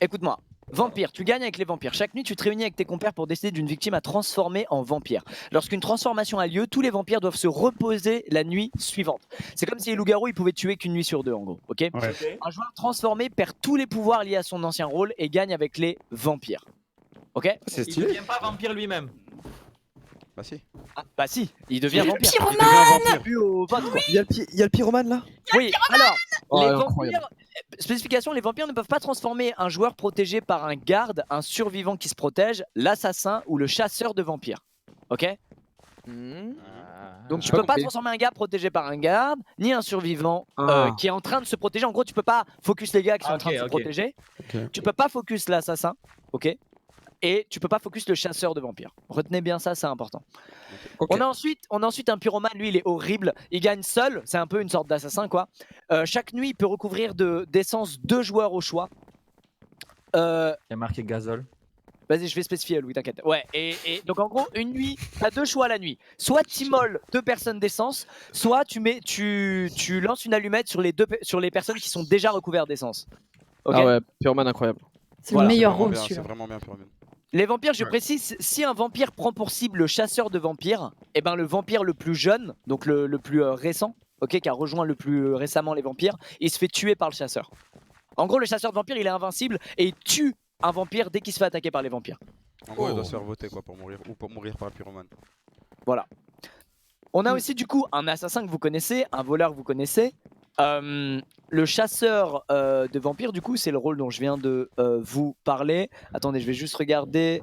Écoute-moi. Vampire, tu gagnes avec les vampires. Chaque nuit, tu te réunis avec tes compères pour décider d'une victime à transformer en vampire. Lorsqu'une transformation a lieu, tous les vampires doivent se reposer la nuit suivante. C'est comme si les loups-garous, ils pouvaient tuer qu'une nuit sur deux, en gros. Ok. Ouais. Ok. Un joueur transformé perd tous les pouvoirs liés à son ancien rôle et gagne avec les vampires. Ok. C'est Il stylé. devient pas vampire lui-même. Bah si. Ah, bah si, il devient vampire. Il devient un vampire. Plus au vote, quoi. Il y a le pyromane là. Oui, alors, Oh, les incroyable. vampires, spécification, les vampires ne peuvent pas transformer un joueur protégé par un garde, un survivant qui se protège, l'assassin ou le chasseur de vampires. Ok. Donc tu J'ai pas peux pas compris. transformer un gars protégé par un garde, ni un survivant Ah. qui est en train de se protéger. En gros, tu peux pas focus les gars qui sont en train de se ok. protéger. Ok. Tu peux pas focus l'assassin, ok. Et tu peux pas focus le chasseur de vampires. Retenez bien ça, c'est important. Ok. On a ensuite un pyromane, lui il est horrible, il gagne seul, c'est un peu une sorte d'assassin quoi. Chaque nuit il peut recouvrir d'essence 2 joueurs au choix. Il y a marqué gazole. Vas-y, je vais spécifier Louis, t'inquiète. Ouais, et donc en gros, une nuit, t'as 2 choix la nuit. Soit t'immoles 2 personnes d'essence, soit tu lances une allumette sur les personnes qui sont déjà recouvertes d'essence. Ok. Ah ouais, pyromane incroyable. C'est Voilà. le meilleur Vraiment rôle bien, celui-là. C'est vraiment bien pyromane. Les vampires, je précise, si un vampire prend pour cible le chasseur de vampires, et ben le vampire le plus jeune, donc le plus récent, ok, qui a rejoint le plus récemment les vampires, il se fait tuer par le chasseur. En gros, le chasseur de vampires, il est invincible et il tue un vampire dès qu'il se fait attaquer par les vampires. En gros, il doit Oh. se faire voter quoi pour mourir ou pour mourir par le pyromane. Voilà. On a aussi du coup un assassin que vous connaissez, un voleur que vous connaissez. Le chasseur de vampires, du coup, c'est le rôle dont je viens de vous parler. Attendez, je vais juste regarder.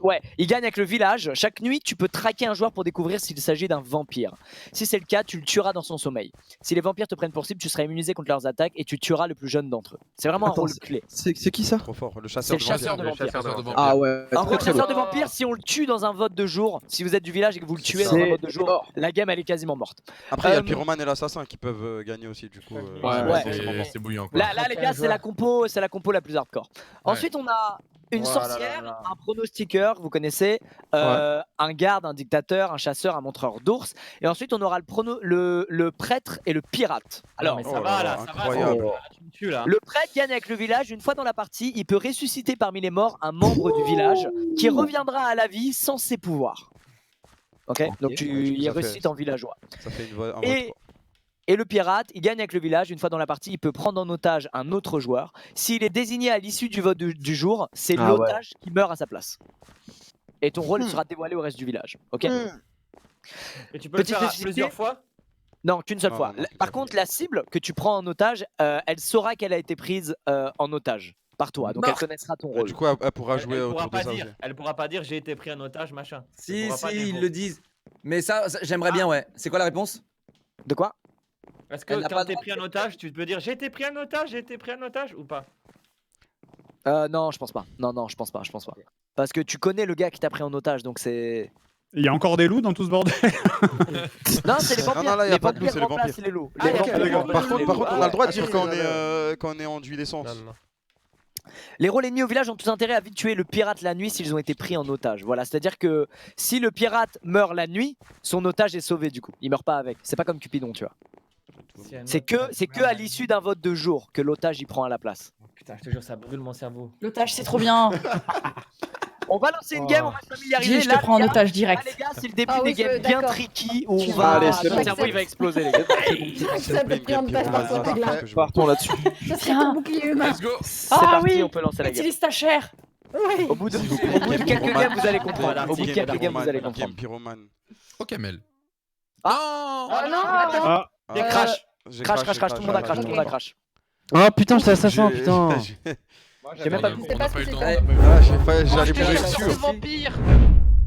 Ouais, il gagne avec le village. Chaque nuit, tu peux traquer un joueur pour découvrir s'il s'agit d'un vampire. Si c'est le cas, tu le tueras dans son sommeil. Si les vampires te prennent pour cible, tu seras immunisé contre leurs attaques et tu tueras le plus jeune d'entre eux. C'est vraiment un Attends, rôle clé. C'est qui ça? Trop fort. Le C'est chasseur le chasseur de vampires. Ah ouais. En gros, Très le très chasseur bon. de vampires, si on le tue dans un vote de jour, si vous êtes du village et que vous le tuez dans C'est un vote de jour, mort. la game elle est quasiment morte. Après, il y a le Euh, pyromane et l'assassin qui peuvent gagner aussi du coup. Ouais. C'est bouillant quoi. Là les gars, c'est la compo la plus hardcore. Ensuite, on a une sorcière, un pronostiqueur, vous connaissez, un garde, un dictateur, un chasseur, un montreur d'ours. Et ensuite, on aura le prêtre et le pirate. Alors, mais ça va là, ça incroyable. va. Tu me tues là. le prêtre gagne avec le village. Une fois dans la partie, il peut ressusciter parmi les morts un membre du village qui reviendra à la vie sans ses pouvoirs. Ok, donc Ouais, il ça fait- ressuscite en villageois. Ça fait un vote. Et le pirate, il gagne avec le village. Une fois dans la partie, il peut prendre en otage un autre joueur. S'il est désigné à l'issue du vote du jour, c'est Ah ouais. l'otage qui meurt à sa place. Et ton rôle sera dévoilé au reste du village. Ok. Et tu peux le Petite faire spécificité. plusieurs fois. Non, qu'une seule Non, fois. non, non, Par contre, la cible que tu prends en otage, elle saura qu'elle a été prise en otage par toi. Donc elle connaîtra ton rôle. Du coup, elle pourra jouer Elle pourra autour de pas ça. dire. aussi. Elle pourra pas dire j'ai été pris en otage machin. Si, Elle pourra pas dire ils bon. le disent. Mais ça j'aimerais bien, ouais. C'est quoi la réponse? De quoi? Est-ce que Elle n'a quand pas t'es le pris en otage, tu peux dire j'ai été pris en otage, j'ai été pris en otage ou pas? Non, je pense pas. Non, je pense pas. Parce que tu connais le gars qui t'a pris en otage, donc c'est. Il y a encore des loups dans tout ce bordel. Non, c'est les vampires. Non, là, y a Les pas de loup, vampires c'est les remplacent vampires. les loups. Ah, Les ok, vampires d'accord. remplacent Par les contre, loups. on a le droit de dire ok, quand on est enduit d'essence. Non. Les rôles ennemis au village ont tous intérêt à vite tuer le pirate la nuit s'ils ont été pris en otage. Voilà, c'est-à-dire que si le pirate meurt la nuit, son otage est sauvé du coup. Il meurt pas avec. C'est pas comme Cupidon, tu vois. C'est que à l'issue d'un vote de jour que l'otage y prend à la place. Putain, je te jure, ça brûle mon cerveau. L'otage, c'est trop bien. On va lancer une game, on va se familiariser. Dis, je te prends en les gars. otage Là, direct. les gars, c'est le début Ah oui, des games je- bien d'accord. tricky où on Tu va. vas- Votre j'accepte. cerveau il va exploser, les gars. Ça peut prendre ta façon, Vas-y, là. parfait. Partons là-dessus. Ça serait ton bouclier humain. Let's go. C'est Ah parti, oui. on peut lancer la game. Utilise ta chair. Ouais. Au bout de S'il vous plaît, quelques Pyromane. games, vous allez comprendre. Au bout de Game quelques games, vous allez Game comprendre. Pyromane. Oh, Kamel. Ah. Oh non, attends. Ah, Crash. j'ai Crash, tout le monde a crash, ok. tout le monde a crash. Oh putain, j'étais assassin, J'ai- putain. J'ai même pas On vu. sais a pas ce pas que eu le temps. c'était. J'allais j'étais mourir assassin. sûr. Vampire.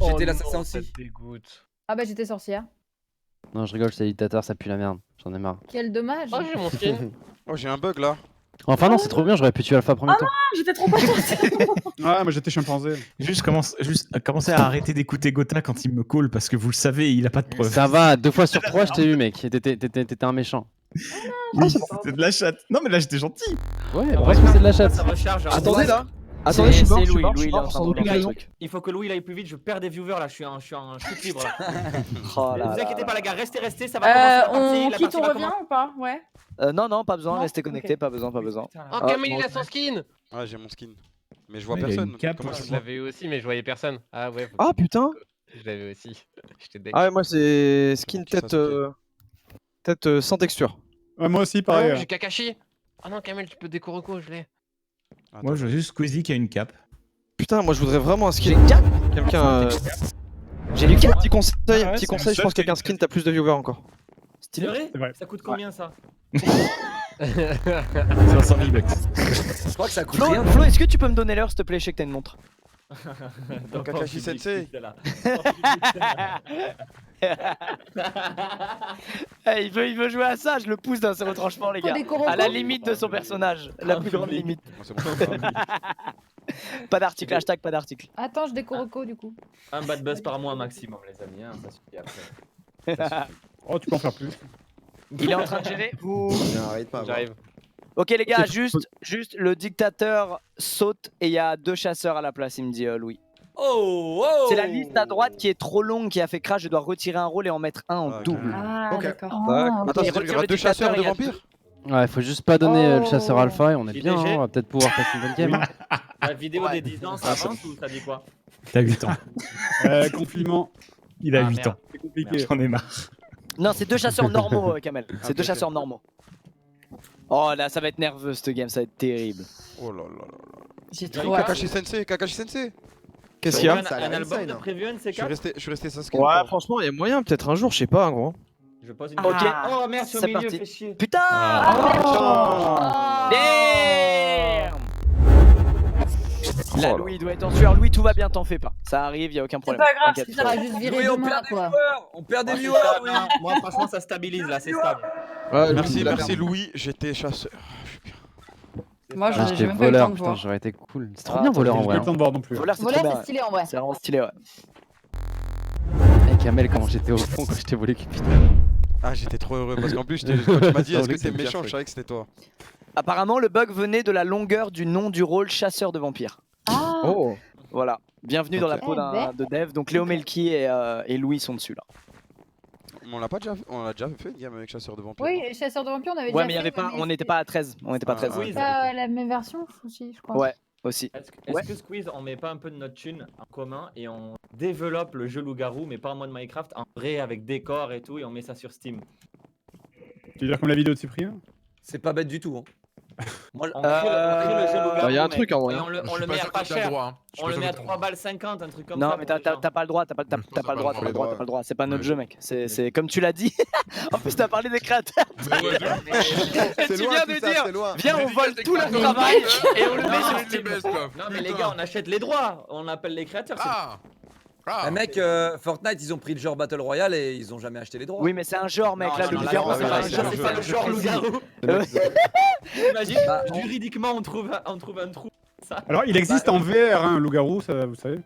J'étais l'assassin aussi. Ça te dégoûte. Ah bah j'étais sorcière. Non, je rigole, c'est dictateur, ça pue la merde. J'en ai marre. Quel dommage. Oh, j'ai mon skin. Oh, j'ai un bug là. Enfin, non, c'est trop bien, j'aurais pu tuer Alpha premier temps. J'étais trop contente. Ouais, moi j'étais chimpanzé. Juste commencez à arrêter d'écouter Gotha quand il me call parce que vous le savez, il a pas de preuves. Ça va, 2 fois sur 3, je t'ai eu, mec. T'étais un méchant. Oui, c'était de la chatte. Non, mais là j'étais gentil. Ouais, parce que c'est de la chatte. Ça recharge. Attendez là. C'est Attendez, je suis mort, Louis, je suis mort, Louis, je il suis est en mort, train sans de aucune regarder le raison. truc. Il faut que Louis il aille plus vite, je perds des viewers là, je suis en chute libre là. Oh Ne là vous là inquiétez là. pas les gars, restez, ça va commencer la partie. On La quitte, partie on va revient commencer. ou pas? Ouais. Non, non, pas besoin, Non, restez connectés, ok. pas besoin, pas besoin. Putain, là. Oh, Ah, Kamel, bon, il a son skin. Ouais, j'ai mon skin. Mais je vois Ouais, il a personne. une cape Comment aussi. ça Je l'avais eu aussi, mais je voyais personne. Ah ouais, Ah putain. je l'avais aussi. J'étais deg. Ah ouais, moi c'est skin Ok, ça, tête, c'est tête sans texture. Ouais, moi aussi, Ah, pareil. j'ai Kakashi. Ah non, Kamel, tu peux décoroco, je l'ai. Moi, je veux juste Squeezie qui a une cape. Putain, moi je voudrais vraiment un J'ai skin. une cape. Quelqu'un. J'ai du cap. Petit conseil, Ah ouais, petit c'est conseil, le je pense seul qu'avec un skin t'as plus de viewers encore. C'est Stylé. vrai C'est vrai. Ça coûte combien ça 500 000 bucks. Je crois que ça coûte Flo, rien. Flo, est-ce que tu peux me donner l'heure, s'il te plaît? Je sais que t'as une montre. Dans Kakashi Public, Sensei. c'est là. Eh, il veut jouer à ça, je le pousse dans ses retranchements, les Faut gars. des corocos. À la limite de son personnage. La plus grande limite. Moi, c'est bon. Pas d'article, hashtag pas d'article. Attends, je décoroco du coup. Un bad buzz par mois maximum les amis, hein, ça suffit après. Oh, tu peux en faire plus. Il est en train de gérer. Vous. J'ai un rythme à voir. J'arrive. Ok, les gars, juste le dictateur saute et il y a 2 chasseurs à la place, il me dit Louis. Oh, oh. C'est la liste à droite qui est trop longue qui a fait crash. Je dois retirer un rôle et en mettre un en Ah, ok. double. Ah, Ok. d'accord. Attends, Et c'est-à-dire qu'il y retire aura le 2 chasseurs de dictateur, il y a vampires. Ouais, faut juste pas donner le Oh. chasseur alpha et on est Il est bien, léger. hein, on va peut-être pouvoir passer une bonne game. hein. La vidéo des 10 ans ça avance ou ça dit quoi? T'as 8 ans. Compliment. Il a Ah, 8 merde. ans. C'est compliqué. J'en ai marre. Non, c'est 2 chasseurs normaux, Kamel. C'est Ok, 2 ok. chasseurs normaux. Oh là, ça va être nerveux cette game, ça va être terrible. Oh là là là là. J'ai trop trop hâte. Kakashi Sensei, Kakashi Sensei. Qu'est-ce qu'il y a Ça a Un l'air album insane, de hein. prévu Je suis NC4? resté Sasuke. Ouais, franchement, il y a moyen, peut-être un jour, je sais pas, gros. Je pose une Ah. question. Oh merde, je suis au C'est milieu, parti. fais chier. Putain Oh. Damn Là, Oh là. Louis doit être en sueur. Louis, tout va bien, t'en fais pas. Ça arrive, y a aucun C'est problème. pas grave, T'inquiète. Ça va juste virer Louis, on demain perd des quoi. viewers. On perd des Moi, viewers, c'est Louis. stable, hein. Moi franchement ça stabilise là, c'est stable. Ouais, Merci, la merci merde. Louis, j'étais chasseur. Je suis bien. Moi, Ah, j'ai j'étais même pas eu le temps voleur, de putain, voir. j'aurais été cool. C'est Ah, trop bien voleur J'ai en pas vrai. eu le temps de voir non plus. Voleur, c'est trop Voilà, bien. c'est stylé en vrai. C'est vraiment stylé, ouais. Avec Kamel, comment j'étais au fond quand je t'ai volé Cupidon. Ah, j'étais trop heureux parce qu'en plus, quand tu m'as dit, est-ce J'avoue que que c'est t'es le pire méchant, je truc. savais que c'était toi. Apparemment, le bug venait de la longueur du nom du rôle chasseur de vampires. Ah. Oh. Voilà. Bienvenue dans la Ok. peau de Dev. Donc Léo Melki et Louis sont dessus là. Mais on l'a pas déjà fait, on l'a déjà fait une game avec chasseur de vampires. Oui, les chasseurs de vampires, on avait Ouais, déjà mais y avait fait, pas, on n'était pas à 13. On n'était pas à 13. Ah, Oui, ok. pas la même version aussi, je crois. Ouais, aussi. Est-ce Ouais. que Squeeze, on met pas un peu de notre thune en commun et on développe le jeu loup-garou, mais pas en mode Minecraft, en vrai avec décor et tout, et on met ça sur Steam? Tu veux dire comme la vidéo de Cyprien? C'est pas bête du tout. Hein. On crée le jeu loup-garou. Bah, y a un mais- truc en vrai. et hein. on le Je suis met à sûr pas que t'as le cher. droit, hein. Je suis On pas le sûr met à que t'as- 3 balles 50, un truc comme Non, ça. mais pour les gens. t'as pas le droit, t'as pas le droit, pas t'as pas le droit, le droit. t'as pas le droit. C'est pas notre Ouais. jeu, mec. C'est comme tu l'as dit. En plus, t'as parlé des créateurs. Mais ouais, de- C'est Tu loin viens tout de ça, dire, c'est loin. viens, on vole tout leur Non, travail et on le met Non, sur c'est Steam. best, quoi. Non mais les Putain. gars, on achète les droits, on appelle les créateurs. c'est- Ah Ah Ah, mec, Fortnite, ils ont pris le genre Battle Royale et ils ont jamais acheté les droits. Oui, mais c'est un genre, mec. Non, Là, non, le là, loup-garou, non, c'est là, pas un là, genre. c'est c'est pas pas le genre loup-garou. Imagine, Bah, on- juridiquement, on trouve un trou. Ça. Alors, il existe en VR, hein, un loup-garou, ça, vous savez.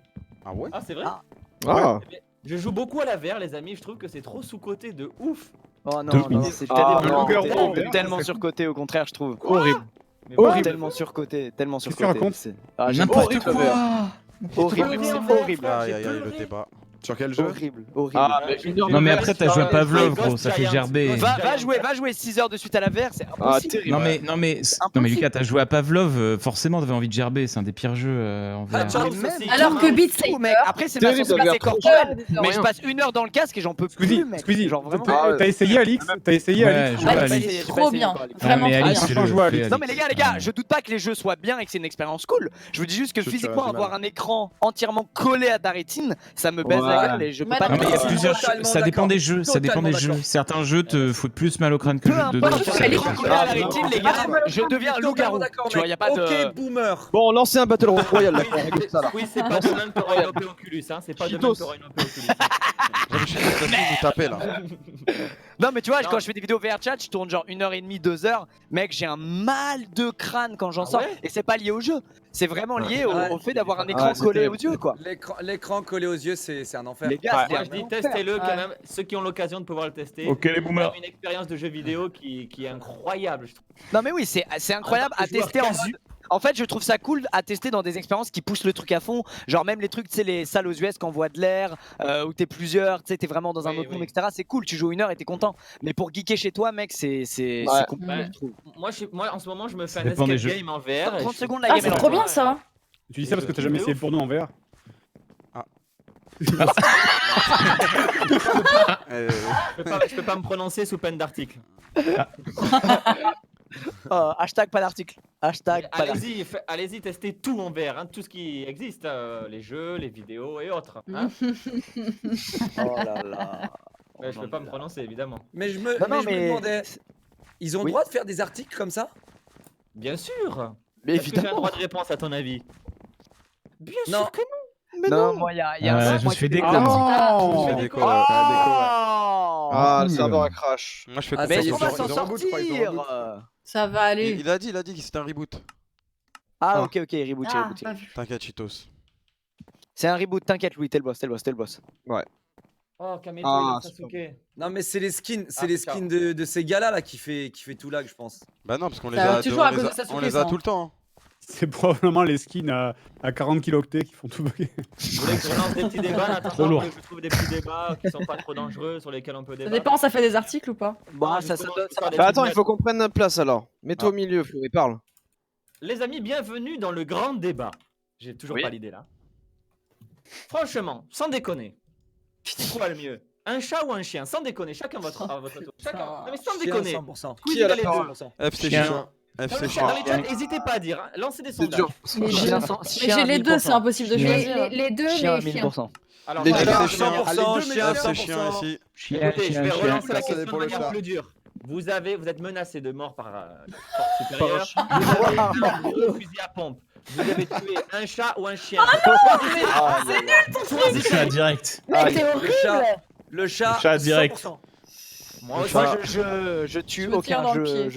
Ah ouais? Ah, c'est vrai? Ah. Ah. Je joue beaucoup à la VR, les amis. Je trouve que c'est trop sous-côté de ouf. Oh non, c'est tellement surcoté au contraire, je trouve. Horrible. Horrible. Tellement surcoté, tellement surcoté. N'importe quoi. Horrible, c'est horrible. Aïe aïe aïe, le débat. Sur quel jeu? Horrible, horrible. Non mais après t'as joué à Pavlov gros, ça fait gerber. Va jouer 6 heures de suite à la VR, c'est impossible. Non mais Lucas, t'as joué à Pavlov, forcément t'avais envie de gerber, c'est un des pires jeux en VR. Alors que Beat Saber, mec, après c'est ma sensibilité corporelle, mais je passe 1 heure dans le casque et j'en peux plus, mec. Squeezie, genre vraiment. t'as essayé Alix? T'as essayé Alix? C'est trop bien. Vraiment trop bien. Non mais les gars, je doute pas que les jeux soient bien et que c'est une expérience cool. Je vous dis juste que physiquement avoir un écran entièrement collé à ta rétine, ça me baise la gueule et je peux pas. Non mais il y a plusieurs ça dépend des jeux, Certains jeux te foutent plus mal au crâne que d'autres. Les gars, je deviens loup-garou. Tu vois, y a pas de. Ok, boomer. Bon, lancez un Battle Royale là. Oui, c'est pas demain que t'auras une OP Oculus, hein. C'est pas demain que t'auras une OP Oculus. Vous tapez là. Non mais tu vois, quand je fais des vidéos VR chat, je tourne genre 1h30, 2h. Mec, j'ai un mal de crâne quand j'en sors. Et c'est pas lié au jeu. C'est vraiment lié au fait d'avoir un écran collé aux yeux, quoi. L'écran collé aux yeux, c'est un enfer. Les gars, moi je dis testez-le quand même. Ceux qui ont l'occasion de pouvoir le tester. Ok les boomers. C'est une expérience de jeu vidéo qui est incroyable, je trouve. Non mais oui, c'est incroyable à tester en vue. En fait, je trouve ça cool à tester dans des expériences qui poussent le truc à fond. Genre même les trucs, tu sais, les salles aux US qui envoient de l'air, où t'es plusieurs, tu sais, t'es vraiment dans un autre monde, etc. C'est cool, tu joues 1 heure et t'es content. Mais pour geeker chez toi, mec, c'est compliqué, je trouve. Moi, en ce moment, je me fais un escape game en VR. 30 secondes, la game c'est trop bien ça. Tu dis ça parce que t'as jamais essayé pour nous en VR? Je peux pas me prononcer sous peine d'article. Hashtag pas d'article. Hashtag pas d'article. Allez-y, testez tout en VR, hein, tout ce qui existe, les jeux, les vidéos et autres. Hein. Oh là là. Je peux pas me prononcer, évidemment. Mais je me demandais, ils ont le droit de faire des articles comme ça? Bien sûr. Mais Est-ce que j'ai un évidemment. droit de réponse à ton avis? Bien Non. sûr que non. Mais non, moi, il y a un je me suis fait déclarer. déclarer. Ah, le serveur a crash. Moi je fais Mais confiance. on va s'en sortir. Ça va aller. Il a dit que c'était un reboot. Ah, ok, reboot. T'inquiète, Cheetos. C'est un reboot, t'inquiète, Louis, t'es le boss. Ouais. Oh, Kameto, Sasuke. Non mais c'est les skins, de ces gars là qui fait tout lag, je pense. Bah non, parce qu'on les Ça va a, toujours à cause de Sasuke, on les ça, a hein. tout le temps. C'est probablement les skins à 40 kilooctets qui font tout bugger. Vous voulez que je lance des petits débats en Trop lourd. attendant que je trouve des petits débats qui sont pas trop dangereux, sur lesquels on peut Ça débattre? dépend, ça fait des articles ou pas? Bah, ça justement, donne. je parle des Bah attends, trucs il faut qu'on prenne notre place alors. Mets-toi au milieu, Flo, et parle. Les amis, bienvenue dans le grand débat. J'ai toujours pas l'idée là. Franchement, sans déconner, c'est quoi le mieux? Un chat ou un chien? Sans déconner, chacun votre tour. Chacun. Non mais sans déconner. 100%. Qui a les deux? FC Chien. Chien. FC Dans les chats, Chien. n'hésitez pas à dire, hein. Lancez des C'est sondages. dur. Mais j'ai les deux, c'est impossible de choisir. Les deux, Chien à les chiens. 1000%. Alors, Les voilà, chats, je vais dire- 100%, chien, FC Chien ici. Écoutez, je vais relancer la Personne question pour de le manière chat. plus dure. Vous êtes menacé de mort par force supérieure. Vous avez un fusil à pompe. Vous avez tué un chat ou un chien. C'est nul ton truc. Le chat direct. Mec, c'est horrible. Le chat, Le chat direct. 100%. Moi, je tue Je me tire aucun. dans le pied.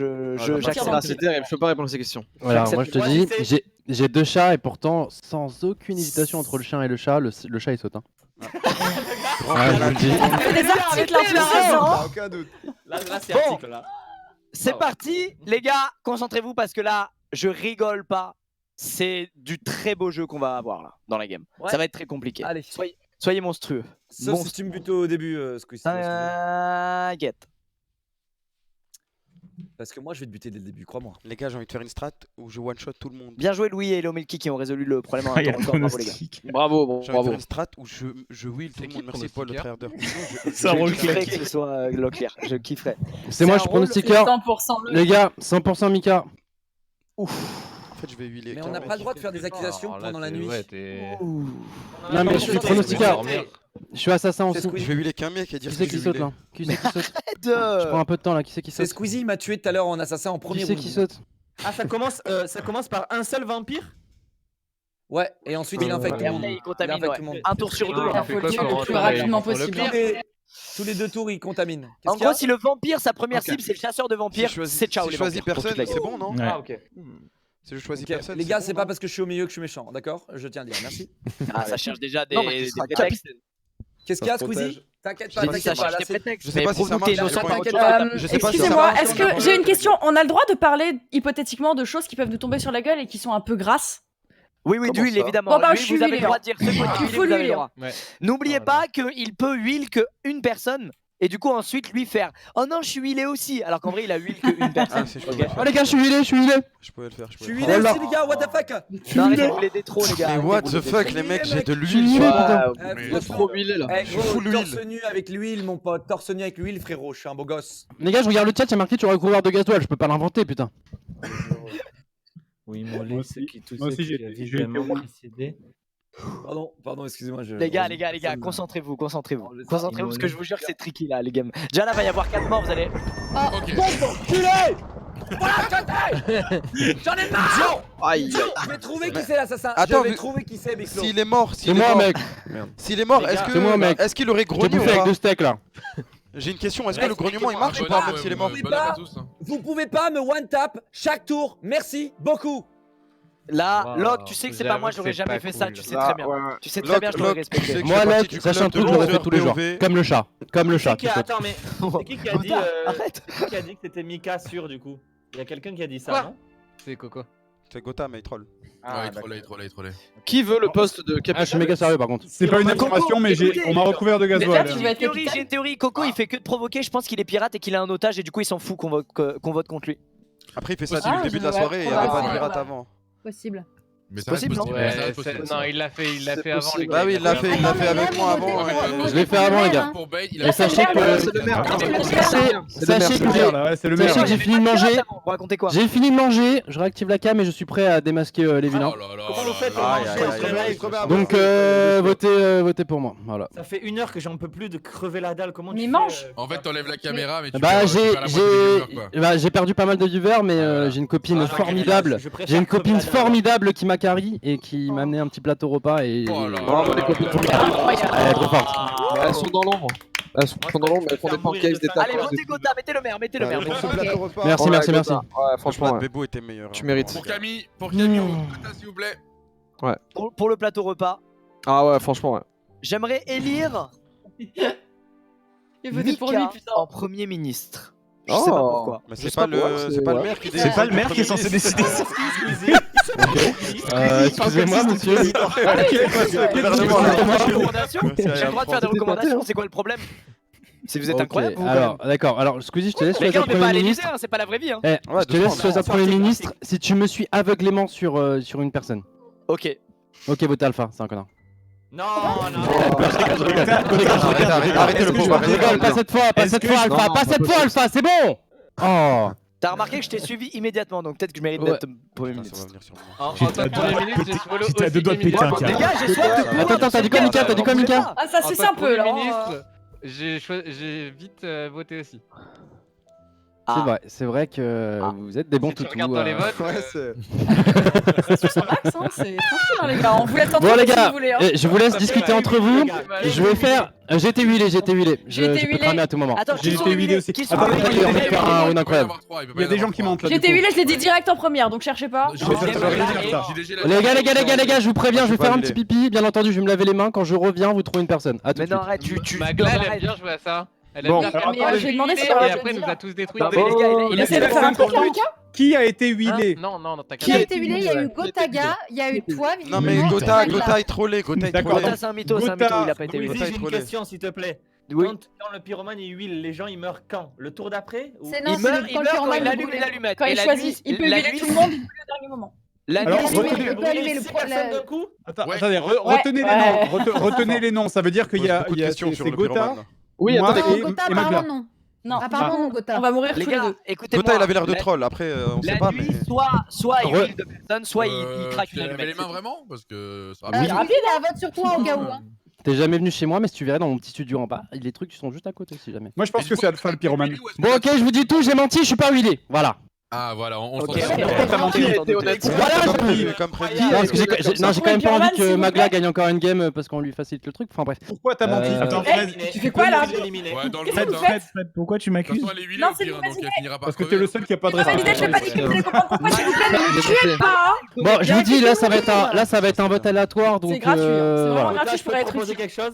J'accepte. Ah, c'est terrible, je peux pas répondre à ces questions. Voilà, J'accepte. moi je te Moi, dis, je sais. j'ai 2 chats et pourtant, sans aucune hésitation entre le chien et le chat, le chat il saute. Hein. Ouais, je vous le dis. Ça fait des articles intéressants. Aucun doute. Là, c'est Bon. article là. C'est parti, les gars, concentrez-vous parce que là, je rigole pas. C'est du très beau jeu qu'on va avoir là dans la game. Ouais. Ça va être très compliqué. Allez. Soyez monstrueux. Sauf si tu me butes au début, Squeeze. T'inquiète. Parce que moi je vais te buter dès le début, crois-moi. Les gars, j'ai envie de faire une strat où je one shot tout le monde. Bien joué Louis et Hello Milky qui ont résolu le problème en Ah, il y a un le temps record. Bravo les gars. pronostic. Bravo, J'ai envie de bravo. faire une strat où je wheel tout le monde. Merci Paul, le frère d'heure. Ça roule Je kifferais claque. que ce soit Leclerc, je kifferais. C'est moi, je suis pronostiqueur. 100% le. Les gars, 100% Mika. En fait, je vais wheeler. Mais on n'a pas le droit de faire des accusations pendant la nuit. Non, mais je suis pronostiqueur. Je suis assassin aussi. Je vais wheeler qu'un mec et dire Qui c'est que qui je saute vais là? Qui c'est qui saute? Je Je prends un peu de temps là, qui c'est qui C'est saute? Squeezie, il m'a tué tout à l'heure en assassin en premier Qui c'est round. qui saute? Ah, ça commence par un seul vampire? Ouais, et ensuite il infecte tout Et le monde. après il contamine, Il infecte ouais. tout le monde. Un tour sur deux. Il faut le tuer le plus rapidement possible. Tous les 2 tours, il contamine. En gros, si le vampire, sa première cible, c'est le chasseur de vampires, c'est ciao Si les je choisis vampires. pour toute personne, la c'est game. bon, non? Ouais. Ah, ok. Si je choisis Ok, personne. les gars, bon, c'est pas non parce que je suis au milieu que je suis méchant, d'accord? Je tiens à dire, merci. Ah, ça cherche déjà des Non, mais tu seras prétextes. Qu'est-ce qu'il y a, Squeezie? T'inquiète pas, J'ai dit ça, t'inquiète pas. cherche des prétextes. Je sais Mais pas si ça prouve-nous que t'es marche. innocent, t'inquiète t'inquiète pas. Je sais pas si ça Excusez-moi, marche. est-ce que j'ai une question? On a le droit de parler hypothétiquement de choses qui peuvent nous tomber sur la gueule et qui sont un peu grasses? Oui, Comment d'huile, ça évidemment. Bon, bah, Lui, je suis vous avez huilé, le droit hein. de dire ce que Il tu faut vous avez le l'huile, droit. Ouais. N'oubliez pas qu'il peut huile qu'une personne. Et du coup, ensuite, lui faire oh non, je suis huilé aussi. Alors qu'en vrai, il a huile qu'une personne. Ah, si je Ok. pouvais le faire. Oh les gars, je suis huilé, je suis huilé. Je pouvais le faire. Je suis huilé aussi, les gars, what the fuck? Non, arrêtez de rouler des trop, les gars. Mais arrêtez what de the rouler des fuck, trop. les mecs, j'ai de Je suis l'huile. huilé, sur- putain. Vous êtes trop huilé là. Eh Je gros, fous l'huile. torse nu avec l'huile, mon pote. Torse nu avec l'huile, frérot. Je suis un beau gosse. Les gars, je regarde le chat, il y a marqué tu aurais recouvert de gasoil, je peux pas l'inventer, putain. Oui, Moi Molly, aussi. c'est qui tout Moi ce aussi, qui j'ai a été évidemment précédé. Pardon, excusez-moi. Les gars, concentrez-vous. Concentrez-vous parce que je vous jure que c'est tricky là, les games. Déjà là, va y avoir 4 morts, vous allez. Ok. J'en ai marre! Aïe. Je vais trouver qui c'est l'assassin. Attends, Je vais mais- trouver qui c'est, Bixlo. S'il est mort, C'est moi, mec. S'il est mort, Les est-ce gars, que c'est moi, mec. est-ce qu'il aurait J'ai grogné ou bouffé avec pas? 2 steaks là. J'ai une question, est-ce que le grognement il marche ou pas même s'il est mort? Vous pouvez pas me one tap chaque tour. Merci beaucoup. Là, Wow, Locke, tu sais que c'est pas j'avoue moi, que j'aurais c'est jamais pas fait ça, cool. tu sais très bien. Tu sais très bien, je t'aurais respecté. Moi, Locke, sache un truc, je l'aurais fait tous les jours. Comme le chat. Comme le chat. Attends, mais c'est qui qui a dit Arrête. c'est qui a dit que c'était Mika sûr du coup? Il y a quelqu'un qui a dit ça, Quoi non? C'est Coco. C'est Gotham, mais il troll. Ouais, il trollait. Qui veut le poste de Ah, je suis capitaine? méga sérieux par contre. C'est pas une information, mais écoutez, on m'a recouvert de Mais gasoil. là, tu j'ai vas une être théorie, capitaine. j'ai une théorie. Coco, il fait que de provoquer. Je pense qu'il est pirate et qu'il a un otage et du coup, il s'en fout qu'on vote contre lui. Après, il fait ça Ah, depuis le début de la ouais, soirée et il y avait pas de ouais. pirate avant. Possible. Mais C'est possible, non? Ouais, ça reste possible. non, il l'a fait C'est avant possible. les Bah oui, il l'a fait Attends, mais avec là, moi vous votez avant. pour- Je l'ai fait avant, les gars. Pour Bait, il Et a sachez que. C'est le maire. C'est le maire. Sachez que C'est le maire, là, ouais, c'est le maire. Sachez que j'ai fini de manger. Vous racontez quoi? J'ai fini de manger, je réactive la cam et je suis prêt à démasquer les vilains. Oh là là Comment vous faites pour Aïe, manger aïe, entre aïe, live trop bien. Donc votez pour moi. Voilà. Ça fait 1 heure que j'en peux plus de crever la dalle. Comment Mais tu mange. fais, En fait, t'enlèves la caméra, mais tu Bah perds j'ai la moitié des viewers, quoi. j'ai perdu pas mal de viewers mais j'ai une copine Ah, formidable. je préfère J'ai une crever copine la dalle. formidable qui m'a carry et qui m'a amené un petit plateau repas et Oh là Bravo, les copines. elle est trop forte. Elles sont dans l'ombre. Elles sont dans l'ombre, mais elles font des pancakes, des Allez, tacos. votez Gotha, mettez le maire, mettez le maire. Pour ce Ok. plateau repas. Merci, Ouais, merci. Ouais, franchement, Franchement, ouais. Bebo était meilleur. Tu mérites. Pour Camille, Gotha, s'il vous plaît. Pour le plateau repas, Ah ouais, franchement, ouais. j'aimerais élire Et votez pour lui, Mika putain. en Premier ministre. Je sais pas Oh. pourquoi. Mais Je c'est sais pas pas pourquoi, le c'est- maire qui C'est pas le maire qui est censé décider ça. Excusez-moi monsieur. J'ai le droit de faire des recommandations, c'est quoi le problème? Si vous êtes Ok, incroyable, vous, alors d'accord, alors Squeezie je te laisse les choisir gars, on est pas à Premier l'Élysée, ministre. hein, c'est pas la vraie vie. Hein. Eh, Ouais, je te deux laisse fois, choisir on Premier sort, ministre si tu me suis aveuglément sur une personne. Ok. Ok, votez Alpha, c'est un connard. Non, non. Arrêtez le pauvre. Rigole, pas cette fois, pas cette fois Alpha, pas cette fois Alpha, c'est bon. Oh. T'as remarqué que je t'ai suivi immédiatement, donc peut-être que je mérite Ouais. d'être Premier Ça ministre. va venir sur moi. En tant que Premier ministre, j'ai swallow J'étais à deux aussi doigts de péter un immédiatement. Les câble. gars, j'ai soif de pouvoir. Attends, t'as dit quoi Mika? T'as dit quoi Mika? Ah, ça En c'est tant que un peu là. Premier hein. ministre, j'ai vite voté aussi. Ah. C'est vrai que vous êtes des bons Si tu toutous. regardes dans les votes, Ouais, c'est. C'est sur max, hein, c'est tranquille hein, les gars. On vous laisse entendre Bon les si gars, vous voulez. Hein. je vous laisse discuter entre vous. Je vais faire. J'ai été huilé. J'ai été Je peux huilé. cramer à tout moment. Attends, J'ai qui été sont huilé huilés aussi. Qui sont Attends, huilés on va faire un round incroyable. Il y a des gens qui mentent là. J'ai été huilé, je l'ai dit direct en première, donc cherchez pas. Je vais faire ça. Les gars, je vous préviens, je vais pas faire un huilé. petit pipi. Bien entendu, je vais me laver les mains. Quand je reviens, vous trouvez une personne. À tout Mais de non, suite. arrête, tu Magla, elle aime arrête. bien jouer à ça. Elle Bon, aime bien alors, faire attendez, je vais demander et si elle va après, te elle nous dire. a tous détruits. Non, mais les gars, il Essaye de faire un truc là, Mika. Qui a été huilé? Non, t'as Qui a été huilé? Il y a eu Gotaga, il y a eu toi, Non mais visiblement, Gotha Magla. est trollé, Gotha est D'accord. trollé. Gotha, c'est un mytho, il a pas été Oui, huilé. j'ai une trollé. question s'il te plaît. Oui. Quand le pyromane il huile, les gens ils meurent quand? Le tour d'après ou... C'est non, Il c'est meurt quand le quand il pyromane allume brûle. l'allumette. Quand Et il la choisit, nuit- il peut la huiler nuit- tout le monde au dernier moment. La Alors, nuit, retenez- Il peut peut allumer brûler le 6 pro- personnes la- d'un coup? Attendez, Ouais. retenez les Ouais. noms. Retenez les noms. Ça veut dire qu'il y a Beaucoup de questions c'est sur le Gotha. pyromane. Oui, moi attendez, Non, Gotha, et Magla. apparemment non. Non, Apparemment non, Gotha. on va mourir Les tous les gars, deux. écoutez-moi. Gotha il avait l'air de La- troll, après on sait La pas mais. nuit, soit il huile de personne, soit il craque Tu une avais les allumette. mains vraiment? Parce que ça Oui, va il y a un vote sur toi au cas où. hein. T'es jamais venu chez moi, mais si tu verrais dans mon petit studio en bas, les trucs sont juste à côté si jamais. Moi je pense que c'est Alpha le pyromane. Bon, ok, je vous dis tout, j'ai menti, je suis pas huilé. Voilà. Ah voilà, on se Ok. retrouve. Pourquoi t'as menti? Qui a été honnête? Comme prédit. Non, parce que j'ai quand même pas envie que Magla gagne encore une game parce qu'on lui facilite le truc. Enfin bref. Pourquoi t'as menti? Euh, Attends, Eh, Fred, tu fais quoi là? Ouais, dans le Qu'est-ce que vote, vous hein. faites? Pourquoi tu De toute m'accuses? façon, elle est huilée Non, au c'est pire, vous donc imaginez. elle finira par parce que crever. t'es le seul qui a pas de C'est pas validé, je respect. fais pas niquer, vous allez comprendre pourquoi s'il vous plaît, ne me tuez pas. Bon, je vous dis, là ça va être un vote aléatoire donc. C'est gratuit, hein. C'est vraiment Gotha, gratuit, je je peux pourrais te être proposer utile. quelque chose?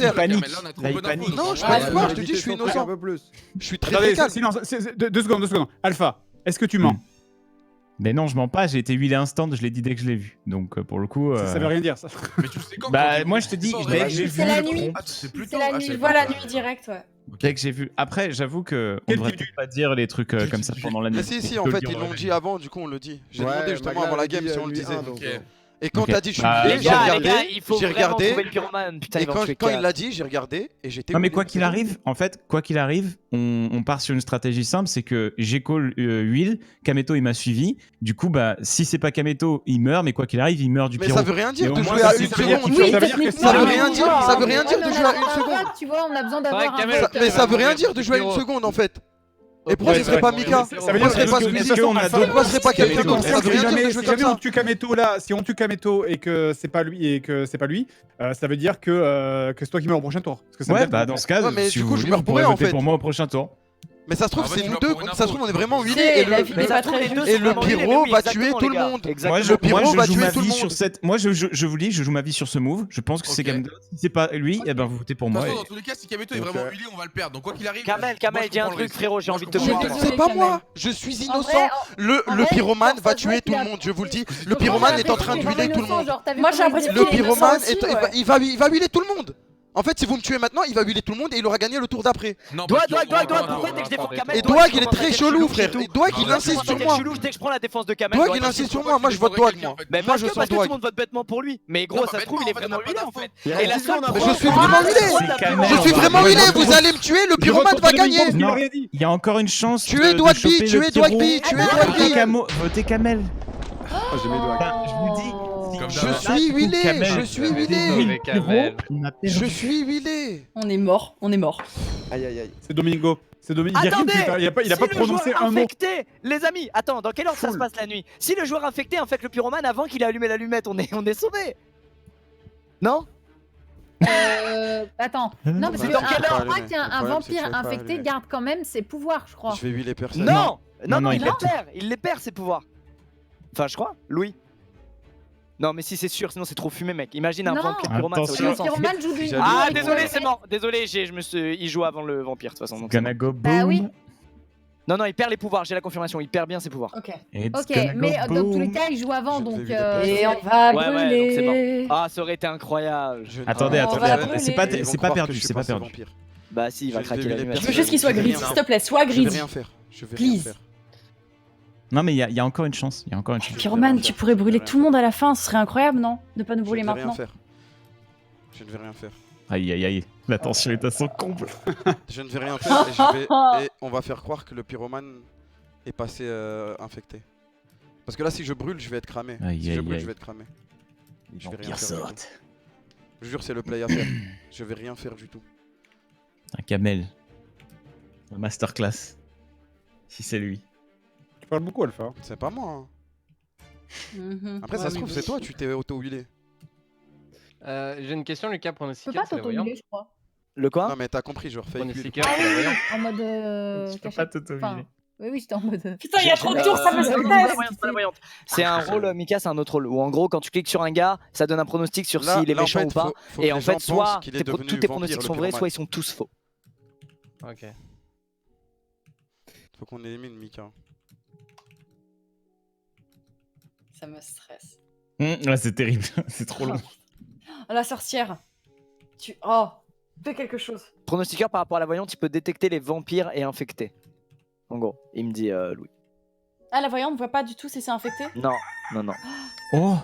sincère. panique. Là, on a trop peu d'infos. Non, je Ouais, pense pas, ouais, je te dis, je suis un peu innocent. plus. Je suis très Attendez, très calme. silence, 2 secondes. Alpha, est-ce que tu mens? Mais non, je mens pas, j'ai été huilé instant, je l'ai dit dès que je l'ai vu. Donc pour le coup. Ça veut rien dire ça. Mais tu sais quand Bah, moi je te dis, dès que j'ai vu. C'est la nuit. C'est plus C'est la nuit. Je vois la nuit direct, ouais. Dès que j'ai vu. Après, j'avoue que on devrait peut-être pas dire les trucs comme ça pendant la nuit. Mais si, en fait, ils l'ont dit avant, du coup, on le dit. J'ai demandé justement avant la game si on le disait. Et quand t'as dit je suis Les j'ai gars, regardé, il faut j'ai vraiment regardé, trouver le pyromane. Putain, et il va en tuer quand il quatre. l'a dit, j'ai regardé et j'étais. Non mais quoi qu'il arrive, en fait, quoi qu'il arrive, on part sur une stratégie simple, c'est que j'ai call Will, Kameto il m'a suivi, du coup bah si c'est pas Kameto, il meurt, mais quoi qu'il arrive, il meurt du Mais pyro. ça veut rien dire Mais de au moins, jouer à ça une veut dire seconde. qu'il faut- Ça veut rien dire, ça veut rien dire de jouer à une seconde. Tu vois, on a besoin d'avoir un vote. Mais ça veut rien dire de jouer à une seconde en fait. Et pourquoi ce serait pas Mika? Ça veut dire serait pas Squeezie? Pourquoi ce serait pas Kameto? Ça veut rien dire de jouer Si comme jamais on ça. tue Kameto là, si on tue Kameto et que c'est pas lui ça veut dire que c'est toi qui meurs au prochain tour. Parce que ça veut Ouais, dire bah que- dans ce cas, Ouais, mais si du vous coup, je voulez, meurs vous pour pourrez rien, en voter fait. pour moi au prochain tour. Mais ça se trouve, En fait, c'est tu nous vas deux, pour une ça se info. trouve, on est vraiment huilés C'est et la vie, mais pas très juste. le pyro va tuer tout le monde. Moi, Le pyro va joue tuer ma tout le vie monde. sur cette. Moi, je vous dis, je joue ma vie sur ce move. Je pense que c'est Ok. Kameto. Si c'est pas lui, eh ben vous votez pour De toute moi. façon, dans tous les cas, si Kameto est vraiment huilé, on va le perdre. Donc quoi qu'il arrive. Kamel, moi, je dis un comprends le truc, risque. frérot, j'ai envie de te Moi, je voir. comprends. C'est pas moi, je suis En innocent. vrai, Le pyromane va ça se voit tuer tout qu'il le a- monde, je vous le dis. Le Donc, pyromane moi, est en train de j'ai huiler tout le l'impression monde. genre, t'as vu Moi, comment j'ai l'impression il Le qu'il est innocent pyromane aussi, il va huiler tout le monde. En fait, si vous me tuez maintenant, il va huiler tout le monde et il aura gagné le tour d'après. Non, Doig, parce que- pourquoi dès que je défends Kamel Et Doig, il est très chelou, frère. Et Doig, il insiste sur moi. Dès que je prends la défense de Kamel. Doig, il insiste sur moi. Moi, je vote Doig, moi. Mais Moi, parce je que sens tout le Doig. monde vote bêtement pour lui. Mais gros, Non, ça pas se trouve, il est bêtement, vraiment en fait, huilé on a en pas fait. Il y a Et la qui seule on a Mais pas je suis vraiment huilé. C'est Kamel. Je suis vraiment huilé. Vous allez me tuer. Le pyromane va gagner. Non, il y a encore une chance. Tuez de Doig choper B, le tuez Doig pyro. B, tuez Doig B. Votez Kamel. J'ai mis Doig. Enfin, je vous dis. Comme Je d'hab. suis huilé, Kamel. je suis Kamel. huilé. Kamel. Je suis huilé. On est mort, on est mort. Aïe aïe aïe. C'est Domingo. C'est Domingo. Attendez, Il a pas si prononcé le joueur un mot. infecté, les amis, attends, dans quelle heure ça se passe la nuit? Si le joueur infecté infecte le pyromane avant qu'il ait allumé l'allumette, on est sauvé. Non? Attends. Non, parce Bah, que dans quelle heure je crois qu'un Le problème, c'est que vampire je vais pas infecté allumer. garde quand même ses pouvoirs, je crois. Je vais huiler personne. Non, non, il il les perd, il les perd ses pouvoirs. Enfin, je crois, Louis. Non, mais si c'est sûr, sinon c'est trop fumé, mec. Imagine un Non. vampire pyromane, ça Attention. aurait aucun sens. Pyromane joue du. Ah, du- désolé, c'est mort. Désolé, il joue avant le vampire de toute façon. donc c'est Gonna bon. go Bah oui. boom. Non, non, il perd les pouvoirs, j'ai la confirmation, il perd bien ses pouvoirs. Ok. It's Ok, gonna mais go dans tous les boom. cas, il joue avant, Je donc. vais vider Et on va Ouais, ouais, brûler. donc c'est mort. Ah, ça aurait été incroyable. Attendez, On va attendez, c'est pas, brûler. Ils vont c'est pas croire que perdu, je suis c'est pas passé perdu. vampire. Bah si, il va Je craquer vais la huiler lumière. Je veux juste qu'il soit Je vais greedy, rien s'il te plaît, sois Je vais greedy. rien faire. Je vais Please. rien faire. Non, mais il y a encore une chance. Il y a encore une chance. Pyromane, tu pourrais brûler tout le monde à la fin, ce serait incroyable, non? De pas nous Je brûler ne vais rien maintenant. faire. Je ne vais rien faire. Aïe, aïe, aïe. La tension est à son comble. Je ne vais rien faire et on va faire croire que le pyromane est passé infecté. Parce que là, si je brûle, je vais être cramé. Aïe, Si je aïe, brûle, aïe. je vais être cramé. Je vais rien Vampire faire. du saute. tout. Je jure, c'est le play à faire. Je vais rien faire du tout. Un camel. Un masterclass. Si c'est lui. Tu parles beaucoup, Alpha. C'est pas moi. Hein. Mhm. Après, ça se trouve, c'est toi, tu t'es auto-wheelé. J'ai une question, Lucas, Tu peux pronostiqueur, pas c'est la voyante. t'auto-huiler, je crois. Le quoi? Non, mais t'as compris, genre fake huile. Pronostiqueur, c'est la voyante. En mode. Tu peux cachette. pas t'auto-huiler. Enfin, oui, oui, j'étais en mode. Putain, il y a trop de tours, ça me C'est stresse. pas la voyante. C'est un rôle, Mika, c'est un autre rôle. Où en gros, quand tu cliques sur un gars, ça donne un pronostic sur s'il est en méchant fait, ou pas. faut Et que en les gens fait, soit pensent qu'il est devenu tous tes vampire, pronostics le sont vrais, pyromane. soit ils sont tous faux. Ok. Faut qu'on élimine Mika. Ça me stresse. Ouais, c'est terrible. C'est trop long. Oh, la sorcière. Oh, fais quelque chose. Pronostiqueur par rapport à la voyante, il peut détecter les vampires et infectés. En gros, il me dit Louis. Ah, la voyante ne voit pas du tout si c'est infecté? Non, non, non. Oh.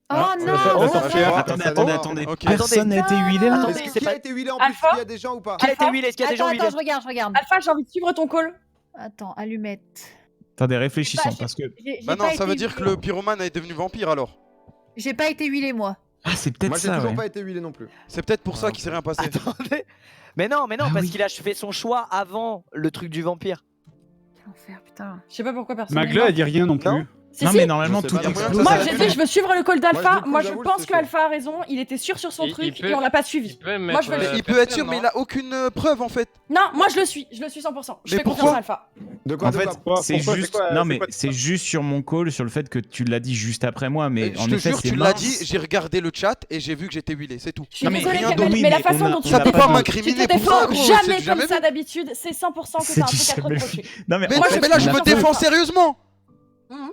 Oh non! La sorcière. Attendez. Ok. Personne n'a été huilé là. Attendez, Est-ce c'est qui pas- a été huilé en plus? Alpha Est-ce qu'il y a des gens ou pas? Qui a été huilé? Est-ce qu'il y a des gens Attends, huilés? je regarde, je regarde. Alpha, j'ai envie de suivre ton call. Attends, allumette. Attendez, réfléchissons parce que. Bah non, ça veut dire que le pyromane est devenu vampire alors. J'ai pas été huilé, moi. Ah, c'est peut-être Moi j'ai ça. toujours Ouais. pas été huilé non plus. C'est peut-être pour ça qu'il s'est rien passé. Attendez. Mais non, Ah parce oui. qu'il a fait son choix avant le truc du vampire. Quel enfer, putain. Je sais pas pourquoi personne. n'est Magla, mort. elle dit rien non plus. Non. Si, Non, si. mais normalement Je sais tout pas, il y a moyen que explose. ça Moi, s'arrête. j'ai dit, je veux suivre le call d'Alpha. Moi, Moi, je je trouve, pense c'est que chaud. Alpha a raison. Il était sûr sur son Il truc peut- et on l'a pas Il suivi. peut Moi, je veux mettre, Mais il peut être personne, sûr, mais non il a aucune preuve en fait. Non, moi, je le suis 100%. Je Mais fais confiance pourquoi à Alpha. De quoi? En de fait, quoi c'est Pourquoi, juste. c'est quoi- Non, c'est mais quoi- c'est juste sur mon call, sur le fait que tu l'as dit juste après moi, mais en Je te effet, jure, c'est tu l'as mince. dit, j'ai regardé le chat et j'ai vu que j'étais huilé, c'est tout. Je suis Non, mais désolée, rien Kamel, d'autre. mais Oui, la mais façon on a- dont on tu a Ça te peut pas pas de- défends, tu m'incriminer te pour ça, défends gros. jamais J'ai jamais comme ça vu. d'habitude. C'est 100% que C'est t'as un du truc à te jamais vu. reprocher. Non, mais Mais, en fait, mais là, je on me a- défends sérieusement. Mhm.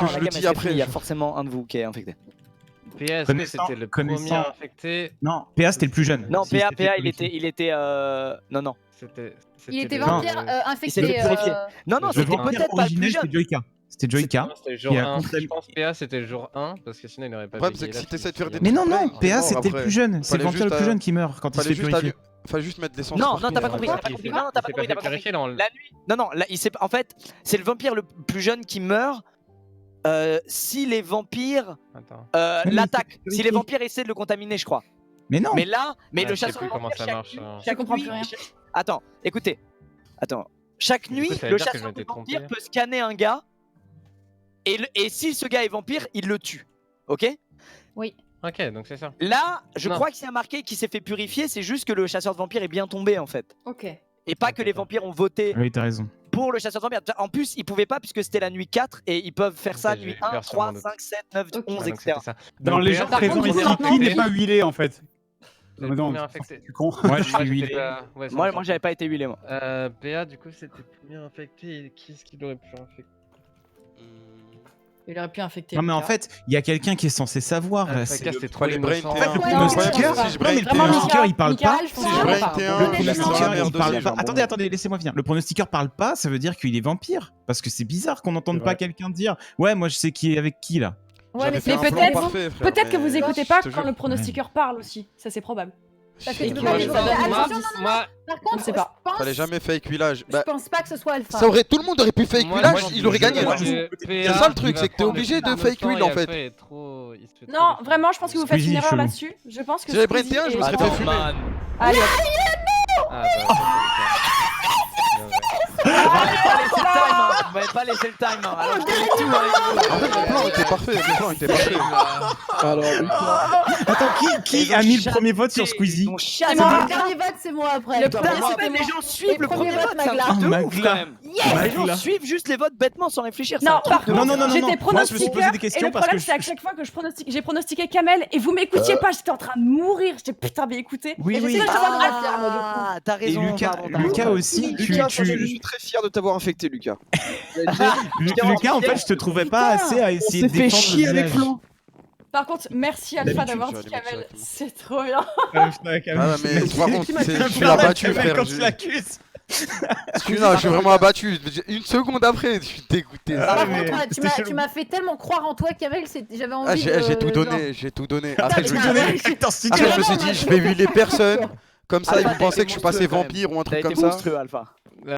que je le dis après. Il y a forcément un de vous qui est infecté. PA, Connaissant- c'était le connaissant- premier infecté. Non, PA c'était le plus jeune. Non, Si, PA, c'était il était. Non. C'était. Il était le- vampire Il s'est infecté. fait purifier. Non, Le c'était vampire peut-être pas le plus originel, jeune. c'est Joyka. C'était Joyka. C'était le jour qui a 1. contaminé- Je pense PA c'était le jour 1 parce que sinon il n'aurait pas Le problème, bégayé c'est que là, si t'essaies de faire des Mais non, non, trucs pleins, PA bon, c'était le après, plus jeune. C'est le fallait vampire le juste plus à- jeune qui meurt quand il se Fallait fait juste purifier. fallait juste mettre l'essence. Non, partout, non, t'as pas hein. compris. Il T'as pas s'est compris. fait- Non, t'as il pas s'est compris. pas T'as fait pas compris. purifier dans le- La nuit. Non, non. Là, en fait, c'est le vampire le plus jeune qui meurt. Si les vampires Attends. mais l'attaquent, c'est si les vampires essaient de le contaminer, je crois. Mais non. Mais là, Ouais, le je sais chasseur plus de comment vampires, ça marche, hein. chaque comprends nuit- plus rien. Attends, écoutez. Attends. Chaque Du coup, nuit, ça veut le dire que je chasseur de m'étais vampires trompé. peut scanner un gars. Et si ce gars est vampire, il le tue. Ok? Oui. Ok, donc c'est ça. Là, je Non. crois qu'il y a marqué qu'il s'est fait purifier. C'est juste que le chasseur de vampires est bien tombé en fait. Ok. Et pas que les vampires ont voté Oui, t'as raison. pour le chasseur de vampires. En plus, ils pouvaient pas puisque c'était la nuit 4 et ils peuvent faire ça Ok, nuit je vais 1, faire sur 3, mon 5, 7, 9, Ok. 11, Ouais, donc etc. c'était ça. Dans Donc, les PA, gens par présents contre, ici, vous êtes qui infecté. n'est pas huilé en fait? Vous Mais êtes non, combien tu infectés? con. Moi, je suis Moi, j'étais huilé. pas- ouais, Moi, ça, j'avais pas été huilé moi. PA, du coup, c'était combien infecté et qui est-ce qu'il aurait pu infecter? Il aurait pu infecter. Non, mais en Lucas. fait, il y a quelqu'un qui est censé savoir. là, Lucas, c'est- c'était trop Fallait brain innocent. T1. Ouais, Le ouais, pronostiqueur, ouais, si je Non, brain mais le Vraiment, pronostiqueur, Mika, il parle Mika, pas. je Si pense je que- brain Pardon. T1, Le je mets sur la pronostiqueur, merde il parle aussi, pas. genre, Attendez, bon. attendez, laissez-moi finir. Le pronostiqueur parle pas, ça veut dire qu'il est vampire. Parce que c'est bizarre qu'on n'entende C'est pas vrai. quelqu'un dire ouais, moi je sais qui est avec qui là. Ouais, J'avais mais fait mais un plan peut-être- parfait, frère, Peut-être que mais vous écoutez je pas te quand jure. le pronostiqueur parle aussi. Ça, c'est probable. Parce que Et tu peux qui pas va les jouer voir. ça Attention, non, non, Moi, par Je contre, ne sais pas. je pense- Fallait jamais fake village. Je Bah, pense pas que ce soit Alpha. ça aurait, tout le monde aurait pu fake moi, village, moi, il aurait gagné. moi, hein. je- C'est PA, ça le truc, il va c'est que t'es prendre obligé de le fake temps will et en après, fait. il est trop- il se fait trop Non, défoncer. vraiment, je pense que vous faites Squeezie une est erreur chelou. là-dessus. Je pense que Si j'avais brain Squeezie T1, je me est serais trop- fait fumer. Man. Allez, hop. Ah, bah, c'est Vous m'avez pas laissé le time. Hein. Alors, je donnais tout avec En fait, mon plan était parfait, mon plan était parfait. Alors, Attends, qui a mis le premier vote sur Squeezie? Mon chat, C'est c'est moi. bon. Le dernier vote, c'est moi après. Le Putain, premier, moi, c'était Les moi. gens suivent le premier vote, c'est un Magla. truc de ouf Magla. quand même. Yes. Les gens suivent juste les votes bêtement sans réfléchir. c'est Non, un truc par de contre, ouf. non, non, non, j'étais non. Moi, je me suis pronostiqueur posé des et questions le parce problème que c'est à chaque fois que j'ai pronostiqué Kamel et vous m'écoutiez pas, j'étais en train de mourir, j'étais putain mais écoutez. Oui, Et oui. j'essayais de savoir Alpha, moi, du coup. Ah, t'as Et raison. Lucas, pardon, t'as Lucas raison. aussi, Lucas, je suis très fier de t'avoir infecté, Lucas. Lucas, en fait, je te trouvais pas assez à On essayer s'est de fait défendre le chier avec village. Flan. Par contre, merci Alpha D'habitude, d'avoir j'aurais dit dû mettre Kamel, directement. c'est trop bien. Ah, mais par contre, tu l'as battu, frère. Quand tu l'accuses. Non, je suis vraiment abattu. Une seconde après, je suis dégoûté. Par Ah, contre, mais tu c'était m'as fait tellement croire en toi, Kamel, j'avais envie Ah, de... j'ai tout genre- donné, j'ai tout donné. Putain, Après, mais je me t'as- suis dit, ouais, après, je me suis dit, je vais huiler personne. Comme ça, Alpha, ils vont t'as penser été que je suis passé monstrueux, quand même. vampire ou un T'as truc été comme ça. monstrueux, Alpha.